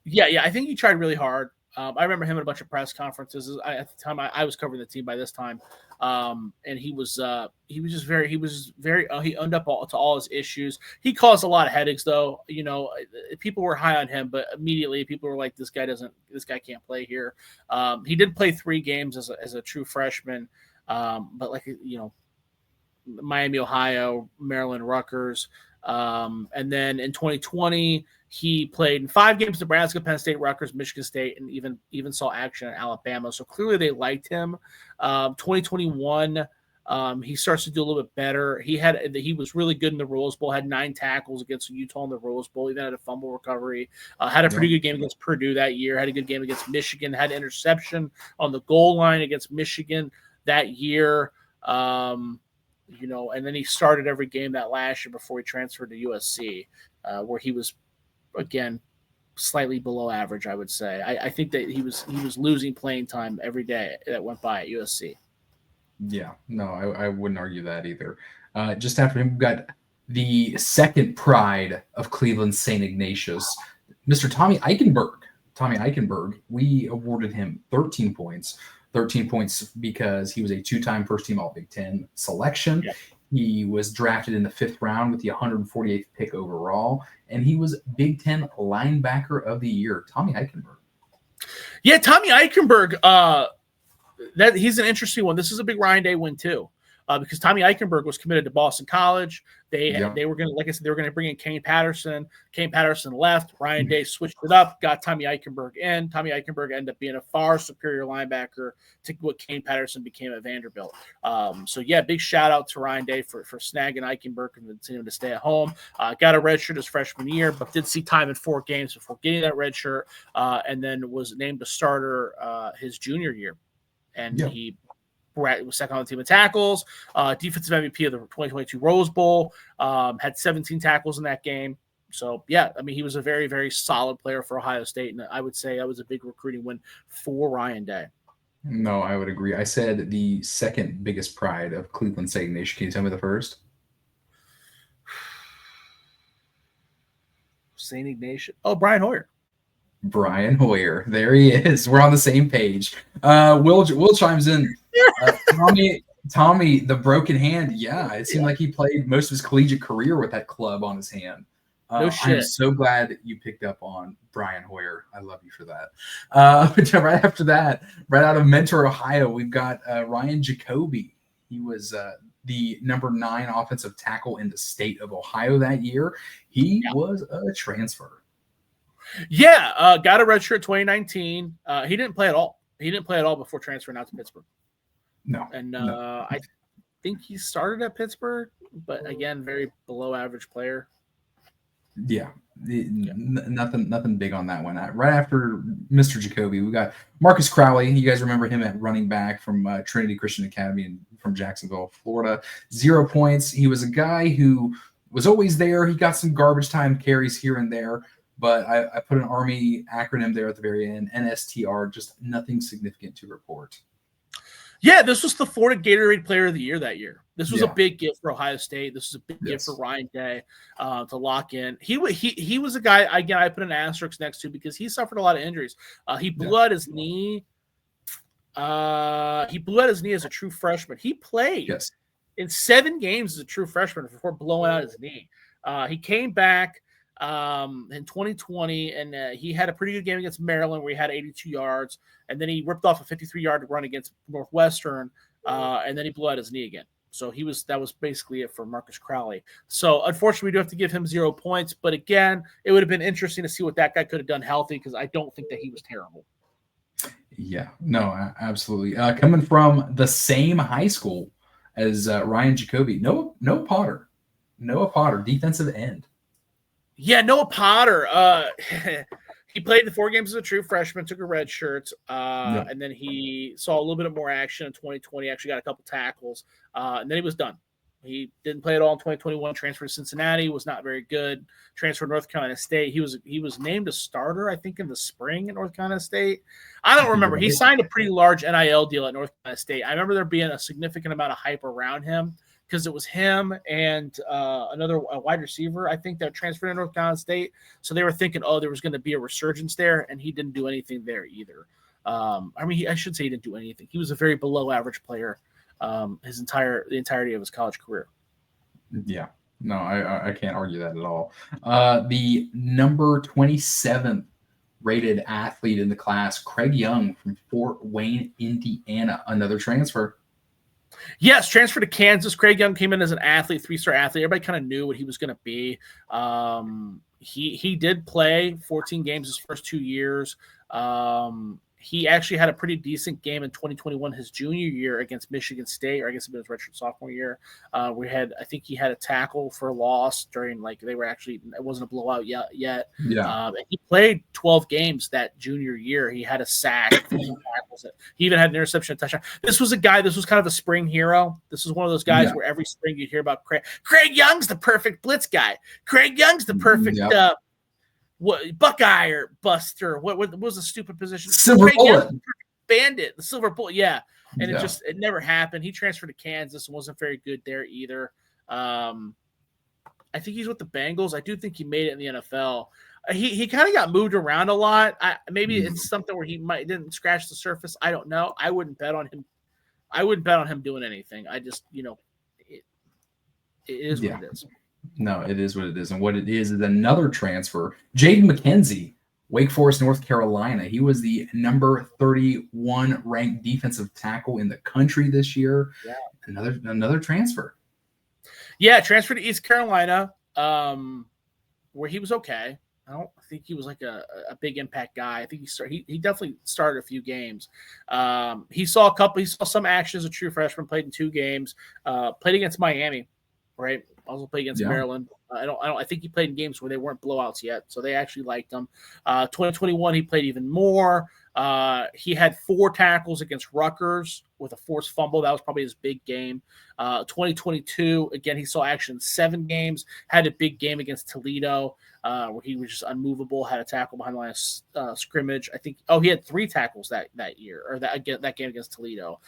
Yeah. I think he tried really hard. I remember him at a bunch of press conferences. At the time, I was covering the team by this time, and he was just very he owned up to all his issues. He caused a lot of headaches, though. People were high on him, but immediately people were like, this guy can't play here. He did play 3 games as a true freshman, but Miami, Ohio, Maryland, Rutgers, and then in 2020. He played in 5 games: Nebraska, Penn State, Rutgers, Michigan State, and even saw action at Alabama. So clearly they liked him. 2021, he starts to do a little bit better. He was really good in the Rose Bowl. Had 9 tackles against Utah in the Rose Bowl. Even had a fumble recovery. Had a pretty good game against Purdue that year. Had a good game against Michigan. Had an interception on the goal line against Michigan that year. And then he started every game that last year before he transferred to USC, where he was, again, slightly below average, I would say. I think that he was losing playing time every day that went by at USC. Yeah, no, I wouldn't argue that either. Just after him, we've got the second pride of Cleveland St. Ignatius, Mr. Tommy Eichenberg. Tommy Eichenberg, we awarded him 13 points. 13 points because he was a 2-time first-team All-Big Ten selection. Yeah. He was drafted in the 5th round with the 148th pick overall, and he was Big Ten linebacker of the year. Tommy Eichenberg. Yeah, Tommy Eichenberg. That he's an interesting one. This is a big Ryan Day win too, because Tommy Eichenberg was committed to Boston College. They were going to, like I said, they were going to bring in Kane Patterson. Kane Patterson left. Ryan Day switched it up, got Tommy Eichenberg in. Tommy Eichenberg ended up being a far superior linebacker to what Kane Patterson became at Vanderbilt. So yeah, big shout out to Ryan Day for snagging Eichenberg and continuing to stay at home. Got a red shirt his freshman year, but did see time in 4 games before getting that red shirt, and then was named a starter his junior year. And he was second on the team in tackles, defensive MVP of the 2022 Rose Bowl, had 17 tackles in that game. So, yeah, I mean, he was a very, very solid player for Ohio State, and I would say that was a big recruiting win for Ryan Day. No, I would agree. I said the second biggest pride of Cleveland St. Ignatius. Can you tell me the first? St. Ignatius. Oh, Brian Hoyer. Brian Hoyer. There he is. We're on the same page. Will chimes in. Tommy, the broken hand. Yeah, it seemed like he played most of his collegiate career with that club on his hand. No shit. I'm so glad that you picked up on Brian Hoyer. I love you for that. Right after that, right out of Mentor, Ohio, we've got Ryan Jacoby. He was the number 9 offensive tackle in the state of Ohio that year. He was a transfer. Yeah, got a redshirt 2019. He didn't play at all. He didn't play at all before transferring out to Pittsburgh. No. And no. I think he started at Pittsburgh, but again, very below average player. Yeah. Nothing big on that one. Right after Mr. Jacoby, we got Marcus Crowley. You guys remember him at running back from Trinity Christian Academy and from Jacksonville, Florida. 0 points. He was a guy who was always there. He got some garbage time carries here and there. But I put an Army acronym there at the very end, NSTR, just nothing significant to report. Yeah, this was the Florida Gatorade Player of the Year that year. This was a big gift for Ohio State. This was a big gift for Ryan Day to lock in. He was a guy, again, I put an asterisk next to because he suffered a lot of injuries. He blew out his knee. He blew out his knee as a true freshman. He played in 7 games as a true freshman before blowing out his knee. He came back in 2020, and he had a pretty good game against Maryland where he had 82 yards, and then he ripped off a 53-yard run against Northwestern, and then he blew out his knee again. So that was basically it for Marcus Crowley. So unfortunately, we do have to give him 0 points, but again, it would have been interesting to see what that guy could have done healthy because I don't think that he was terrible. Yeah, no, absolutely. Coming from the same high school as Ryan Jacoby, Noah Potter, defensive end. Yeah, Noah Potter. He played the 4 games as a true freshman, took a red shirt, and then he saw a little bit more action in 2020, actually got a couple tackles, and then he was done. He didn't play at all in 2021, transferred to Cincinnati, was not very good, transferred to North Carolina State. He was named a starter, I think, in the spring at North Carolina State. I don't remember. He signed a pretty large NIL deal at North Carolina State. I remember there being a significant amount of hype around him because it was him and another wide receiver, I think, that transferred to North Carolina State. So they were thinking, oh, there was going to be a resurgence there, and he didn't do anything there either. I should say he didn't do anything. He was a very below average player the entirety of his college career. Yeah. No, I can't argue that at all. The number 27th rated athlete in the class, Craig Young from Fort Wayne, Indiana, another transfer. Yes, transfer to Kansas. Craig Young came in as an athlete, 3-star athlete. Everybody kind of knew what he was going to be. He did play 14 games his first 2 years. He actually had a pretty decent game in 2021, his junior year against Michigan State, or I guess it was redshirt sophomore year. I think he had a tackle for a loss during, it wasn't a blowout yet. Yeah. And he played 12 games that junior year. He had a sack. He even had an interception, a touchdown. This was kind of a spring hero. This is one of those guys where every spring you'd hear about Craig Young's the perfect blitz guy. Craig Young's the perfect Buckeye or Buster. What was the stupid position? Silver Bullet. Bandit, the Silver Bullet, yeah. And it never happened. He transferred to Kansas and wasn't very good there either. I think he's with the Bengals. I do think he made it in the NFL. He kind of got moved around a lot. Maybe it's something where he didn't scratch the surface. I don't know. I wouldn't bet on him. I wouldn't bet on him doing anything. I just, it is what it is. No, it is what it is. And what it is another transfer. Jaden McKenzie, Wake Forest, North Carolina. He was the number 31 ranked defensive tackle in the country this year. Yeah. Another transfer. Yeah, transferred to East Carolina, where he was okay. I don't think he was like a big impact guy. I think he definitely started a few games. He saw some action as a true freshman, played in 2 games, played against Miami, right? Also played against Maryland. I think he played in games where they weren't blowouts yet, so they actually liked him. 2021, he played even more. He had 4 tackles against Rutgers with a forced fumble. That was probably his big game. 2022, again, he saw action in 7 games. Had a big game against Toledo, where he was just unmovable. Had a tackle behind the line of scrimmage. I think. He had 3 tackles that year, or that game against Toledo.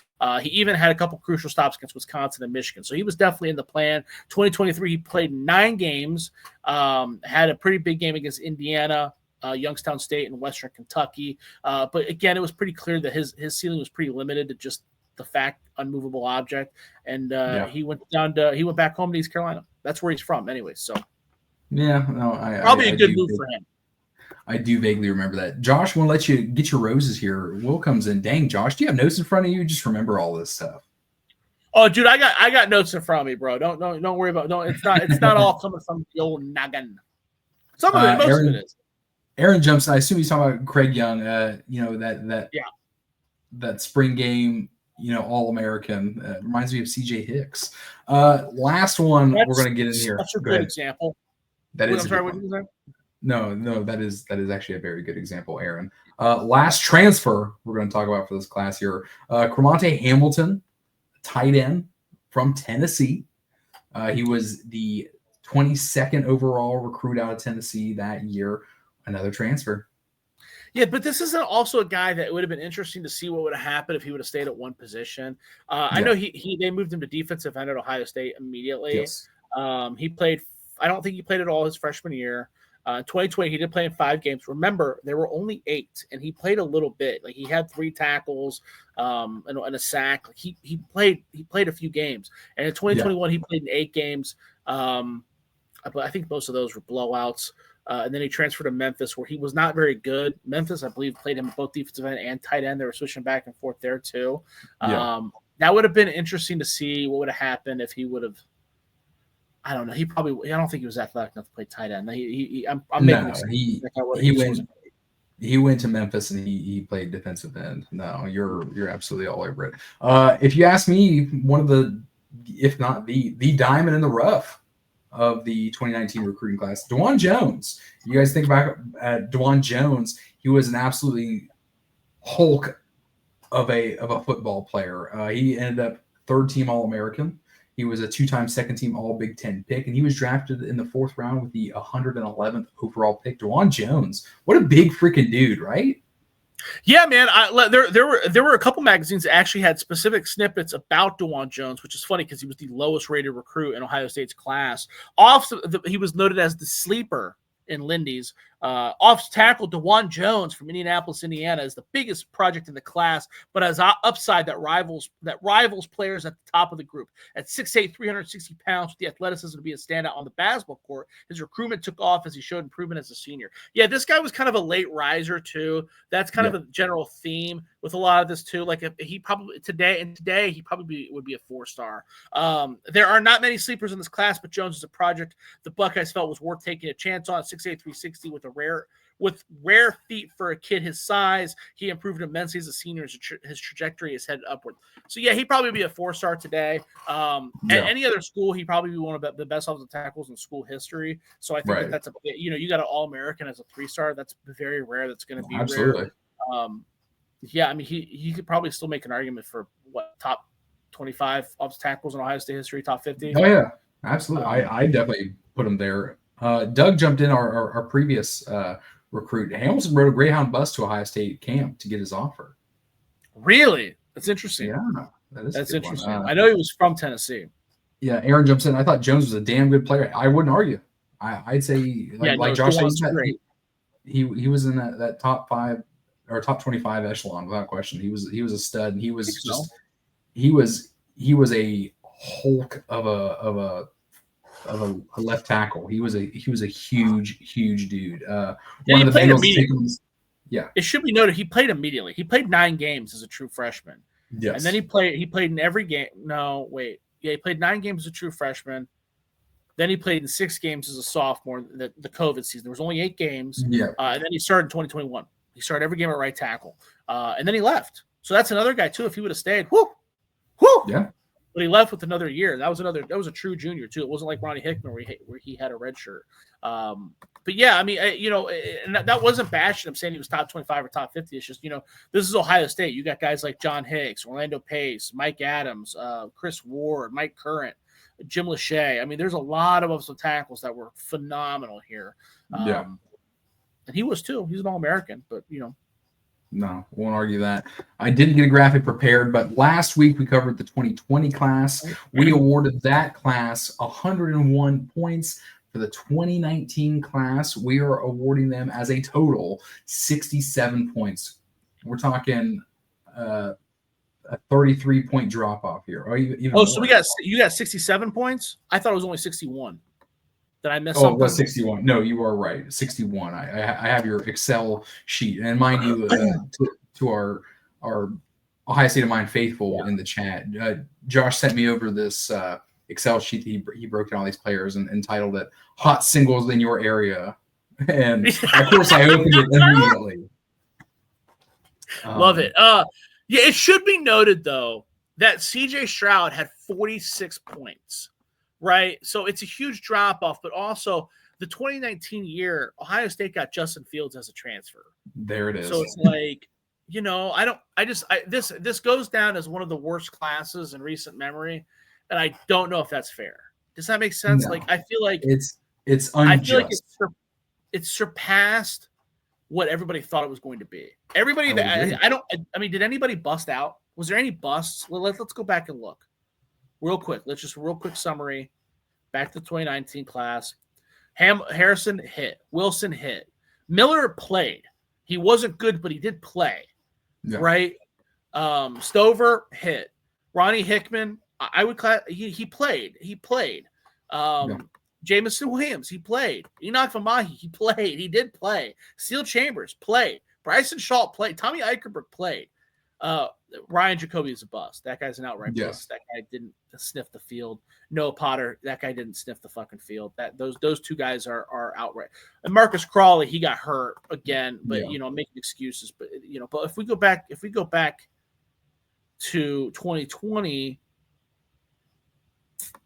He even had a couple crucial stops against Wisconsin and Michigan. So he was definitely in the plan. 2023, he played 9 games. Had a pretty big game against Indiana, Youngstown State, and Western Kentucky. But again, it was pretty clear that his ceiling was pretty limited to just the fact unmovable object. And he went back home to East Carolina. That's where he's from, anyway. So probably a good move for him. I do vaguely remember that. Josh, I want to let you get your roses here. Will comes in. Dang, Josh, do you have notes in front of you? Just remember all this stuff. Oh, dude, I got notes in front of me, bro. Don't worry about. No, it's not all coming from the old noggin. Some of it, most of it is. Aaron jumps. I assume he's talking about Craig Young. That spring game. All-American. Reminds me of C.J. Hicks. Last one we're going to get in here. That's a good example. That is. I'm sorry. What did you say? No, that is actually a very good example, Aaron. Last transfer we're going to talk about for this class here. Cremonte Hamilton, tight end from Tennessee. He was the 22nd overall recruit out of Tennessee that year. Another transfer. Yeah, but this isn't also a guy that it would have been interesting to see what would have happened if he would have stayed at one position. I know they moved him to defensive end at Ohio State immediately. Yes. He played. I don't think he played at all his freshman year. 2020, he did play in 5 games. Remember, there were only 8, and he played a little bit. Like, he had 3 tackles and a sack. Like, he played a few games. And in 2021, he played in 8 games. I think most of those were blowouts. And then he transferred to Memphis, where he was not very good. Memphis, I believe, played him both defensive end and tight end. They were switching back and forth there too. That would have been interesting to see what would have happened if he would have. I don't know. I don't think he was athletic enough to play tight end. He went to Memphis and he played defensive end. No, you're absolutely all over it. If you ask me, one of the, if not the diamond in the rough of the 2019 recruiting class, DeJuan Jones. You guys think back at DeJuan Jones, he was an absolutely Hulk of a football player. He ended up 3rd-team All-American. He was a 2-time second-team All-Big Ten pick, and he was drafted in the 4th round with the 111th overall pick. DeJuan Jones, what a big freaking dude, right? Yeah, man. There were a couple magazines that actually had specific snippets about DeJuan Jones, which is funny because he was the lowest rated recruit in Ohio State's class. He was noted as the sleeper in Lindy's. Off tackle DeJuan Jones from Indianapolis, Indiana, is the biggest project in the class, but has upside that rivals players at the top of the group. At 6'8", 360 pounds, with the athleticism to be a standout on the basketball court, his recruitment took off as he showed improvement as a senior. Yeah, this guy was kind of a late riser too. That's kind of a general theme with a lot of this too. Like he probably today he probably would be a 4-star. There are not many sleepers in this class, but Jones is a project the Buckeyes felt was worth taking a chance on. 6'8", 360 with rare feet for a kid his size. He improved immensely as a senior. His trajectory is headed upward. So yeah, he'd probably be a 4-star today. At any other school, he'd probably be one of the best offensive tackles in school history. So I think that's you got an All-American as a 3-star. That's very rare. That's going to be absolutely rare. Yeah, I mean he could probably still make an argument for top 25 offensive tackles in Ohio State history, top 50. Oh yeah, absolutely. I definitely put him there. Doug jumped in our previous recruit. Hamilton rode a Greyhound bus to Ohio State camp to get his offer. Really? That's interesting. Yeah, that's interesting. I know he was from Tennessee. Yeah, Aaron jumps in. I thought Jones was a damn good player. I wouldn't argue. I'd say like Josh said, he was in that top 5 or top 25 echelon without question. He was a stud, and he was he was a hulk of a left tackle. He was a huge dude. One of the Bengals. Yeah, it should be noted he played immediately. He played 9 games as a true freshman. Yes, and then he played in every game. No, wait, yeah, he played 9 games as a true freshman. Then he played in 6 games as a sophomore. The COVID season, there was only 8 games. Yeah, and then he started in 2021. He started every game at right tackle, and then he left. So that's another guy too. If he would have stayed, whoo, yeah. But he left with another year. That was a true junior too. It wasn't like Ronnie Hickman where he had a red shirt. But yeah, I mean, and that wasn't bashing him saying he was top 25 or top 50. It's just, this is Ohio State. You got guys like John Hicks, Orlando Pace, Mike Adams, Chris Ward, Mike Current, Jim Lachey. I mean, there's a lot of offensive tackles that were phenomenal here. And he was too. He's an All-American, but No, won't argue that. I didn't get a graphic prepared, but last week we covered the 2020 class. We awarded that class 101 points. For the 2019 class, we are awarding them as a total 67 points. We're talking a 33-point drop off here. Or even more. So you got 67 points? I thought it was only 61. Did I miss something? It was 61. No, you are right. 61. I have your Excel sheet. And mind you, to our Ohio State of Mind faithful in the chat, Josh sent me over this Excel sheet that he broke down all these players and entitled it Hot Singles in Your Area. And, of course, I opened it immediately. Love it. Yeah, it should be noted, though, that C.J. Stroud had 46 points. Right, so it's a huge drop off, but also the 2019 year, Ohio State got Justin Fields as a transfer. There it is. So it's like, this goes down as one of the worst classes in recent memory, and I don't know if that's fair. Does that make sense? No, like, I feel like it's unjust. I feel like it's surpassed what everybody thought it was going to be. Everybody did anybody bust out? Was there any busts? Well, let's go back and look. Real quick, real quick summary. Back to the 2019 class. Harrison hit. Wilson hit. Miller played. He wasn't good, but he did play. Yeah. Right? Stover hit. Ronnie Hickman, I would class. He played. Jamison Williams, he played. Enoch Famahi, he played. He did play. Steele Chambers played. Bryson Shaw played. Tommy Eichenberg played. Ryan Jacoby is a bust. That guy's an outright bust. That guy didn't sniff the field. Noah Potter, that guy didn't sniff the fucking field. Those 2 guys are outright. And Marcus Crawley, he got hurt again, but I'm making excuses. But but if we go back to 2020,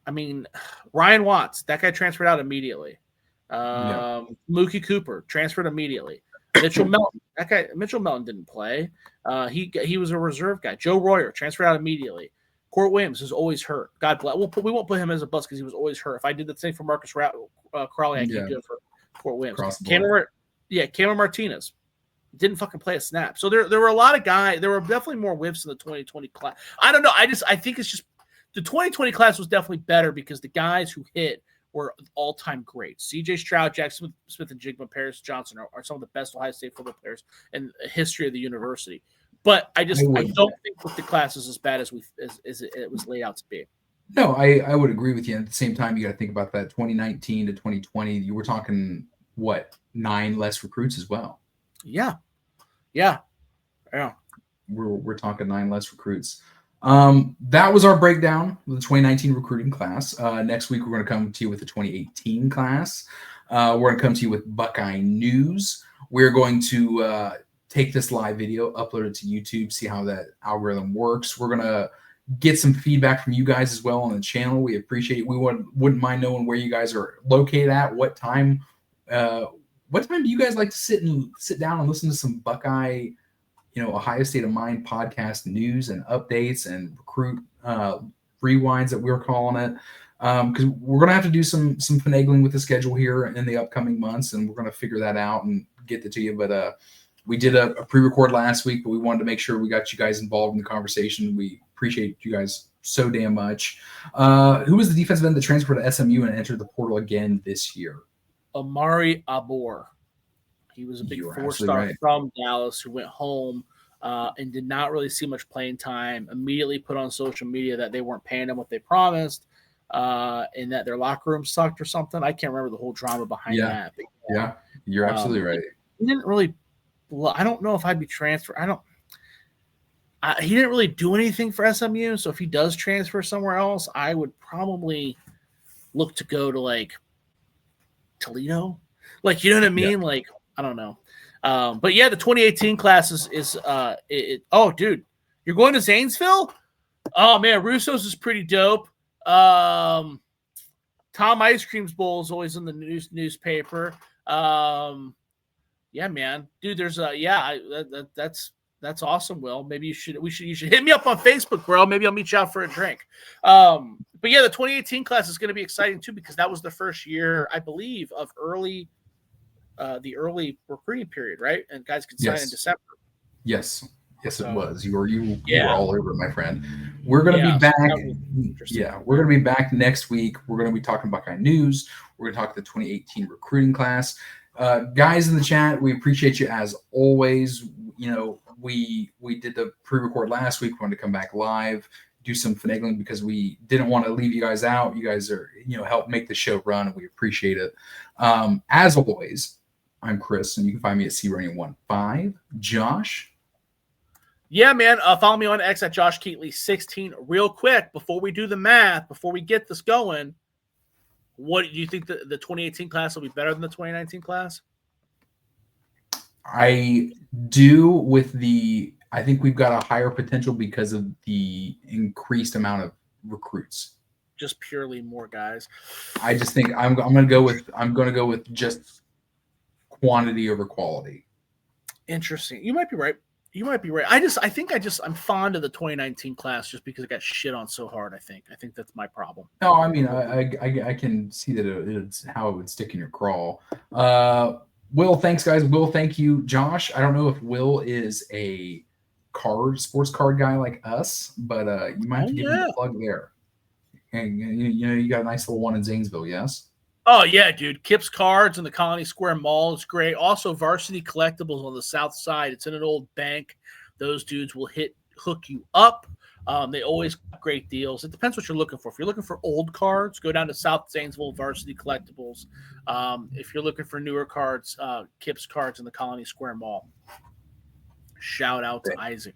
I mean, Ryan Watts, that guy transferred out immediately. Mookie Cooper transferred immediely. Mitchell Melton didn't play. He was a reserve guy. Joe Royer transferred out immediately. Court Williams is always hurt. God bless. We won't put him as a bust because he was always hurt. If I did the same for Marcus Crowley, I can't do it for Court Williams. Cameron Martinez Didn't fucking play a snap. So there were a lot of guys. There were definitely more whiffs in the 2020 class. I don't know. I think it's just the 2020 class was definitely better because the guys who hit were all-time greats. C.J. Stroud, Jack Smith and Jigma, Paris Johnson are some of the best Ohio State football players in the history of the university. But I don't think that the class is as bad as it was laid out to be. No, I would agree with you. At the same time, you got to think about that 2019 to 2020. You were talking, 9 less recruits as well. Yeah. We're talking 9 less recruits. That was our breakdown of the 2019 recruiting class. Next week, we're going to come to you with the 2018 class. We're going to come to you with Buckeye news. We're going to take this live video, upload it to YouTube, see how that algorithm works. We're going to get some feedback from you guys as well on the channel. We appreciate it. We wouldn't mind knowing where you guys are located at, what time do you guys like to sit down and listen to some Buckeye, Ohio State of Mind podcast news and updates and recruit rewinds that we're calling it. Because we're going to have to do some finagling with the schedule here in the upcoming months, and we're going to figure that out and get it to you. But we did a pre-record last week, but we wanted to make sure we got you guys involved in the conversation. We appreciate you guys so damn much. Who was the defensive end that transferred to SMU and entered the portal again this year? Amari Abor. He was a big 4-star from Dallas who went home and did not really see much playing time. Immediately put on social media that they weren't paying him what they promised and that their locker room sucked or something. I can't remember the whole drama behind that. But, yeah, you're absolutely right. He didn't really – I don't know if I'd be transferred. He didn't really do anything for SMU, so if he does transfer somewhere else, I would probably look to go to, Toledo. You know what I mean? Yeah. I don't know. But, yeah, the 2018 class is oh, dude, you're going to Zanesville? Oh, man, Russo's is pretty dope. Tom Ice Cream's Bowl is always in the newspaper. Yeah, man. Dude, there's that's awesome, Will. Maybe you should hit me up on Facebook, bro. Maybe I'll meet you out for a drink. But yeah, the 2018 class is going to be exciting too because that was the first year, I believe, of the early recruiting period, right? And guys could sign in December. Yes, it was. You were all over it, my friend. We're going to be back. We're going to be back next week. We're going to be talking Buckeye news. We're going to talk the 2018 recruiting class. Guys in the chat, we appreciate you as always. We did the pre-record last week. We wanted to come back live, do some finagling because we didn't want to leave you guys out. You guys are, help make the show run, and we appreciate it. As always, I'm Chris, and you can find me at CRunning15. Josh? Yeah, man. Follow me on X at Josh Keatley16. Real quick, before we do the math, before we get this going, what do you think the 2018 class will be better than the 2019 class? I do I think we've got a higher potential because of the increased amount of recruits. Just purely more guys. I just think I'm going to go with just quantity over quality. Interesting. You might be right. I'm fond of the 2019 class just because it got shit on so hard. I think that's my problem. No, I mean, I can see that it's how it would stick in your crawl. Will, thanks, guys. Will, thank you. Josh, I don't know if Will is a sports card guy like us, but you might have to give him a plug there. And you got a nice little one in Zanesville, yes? Oh, yeah, dude. Kip's Cards in the Colony Square Mall is great. Also, Varsity Collectibles on the south side. It's in an old bank. Those dudes will hook you up. They always got great deals. It depends what you're looking for. If you're looking for old cards, go down to South Zanesville Varsity Collectibles. If you're looking for newer cards, Kip's Cards in the Colony Square Mall. Shout out to Isaac.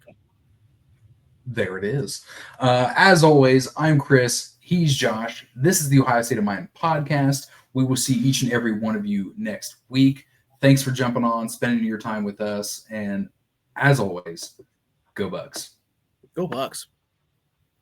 There it is. As always, I'm Chris. He's Josh. This is the Ohio State of Mind podcast. We will see each and every one of you next week. Thanks for jumping on, spending your time with us. And as always, go Bucks. Go Bucks.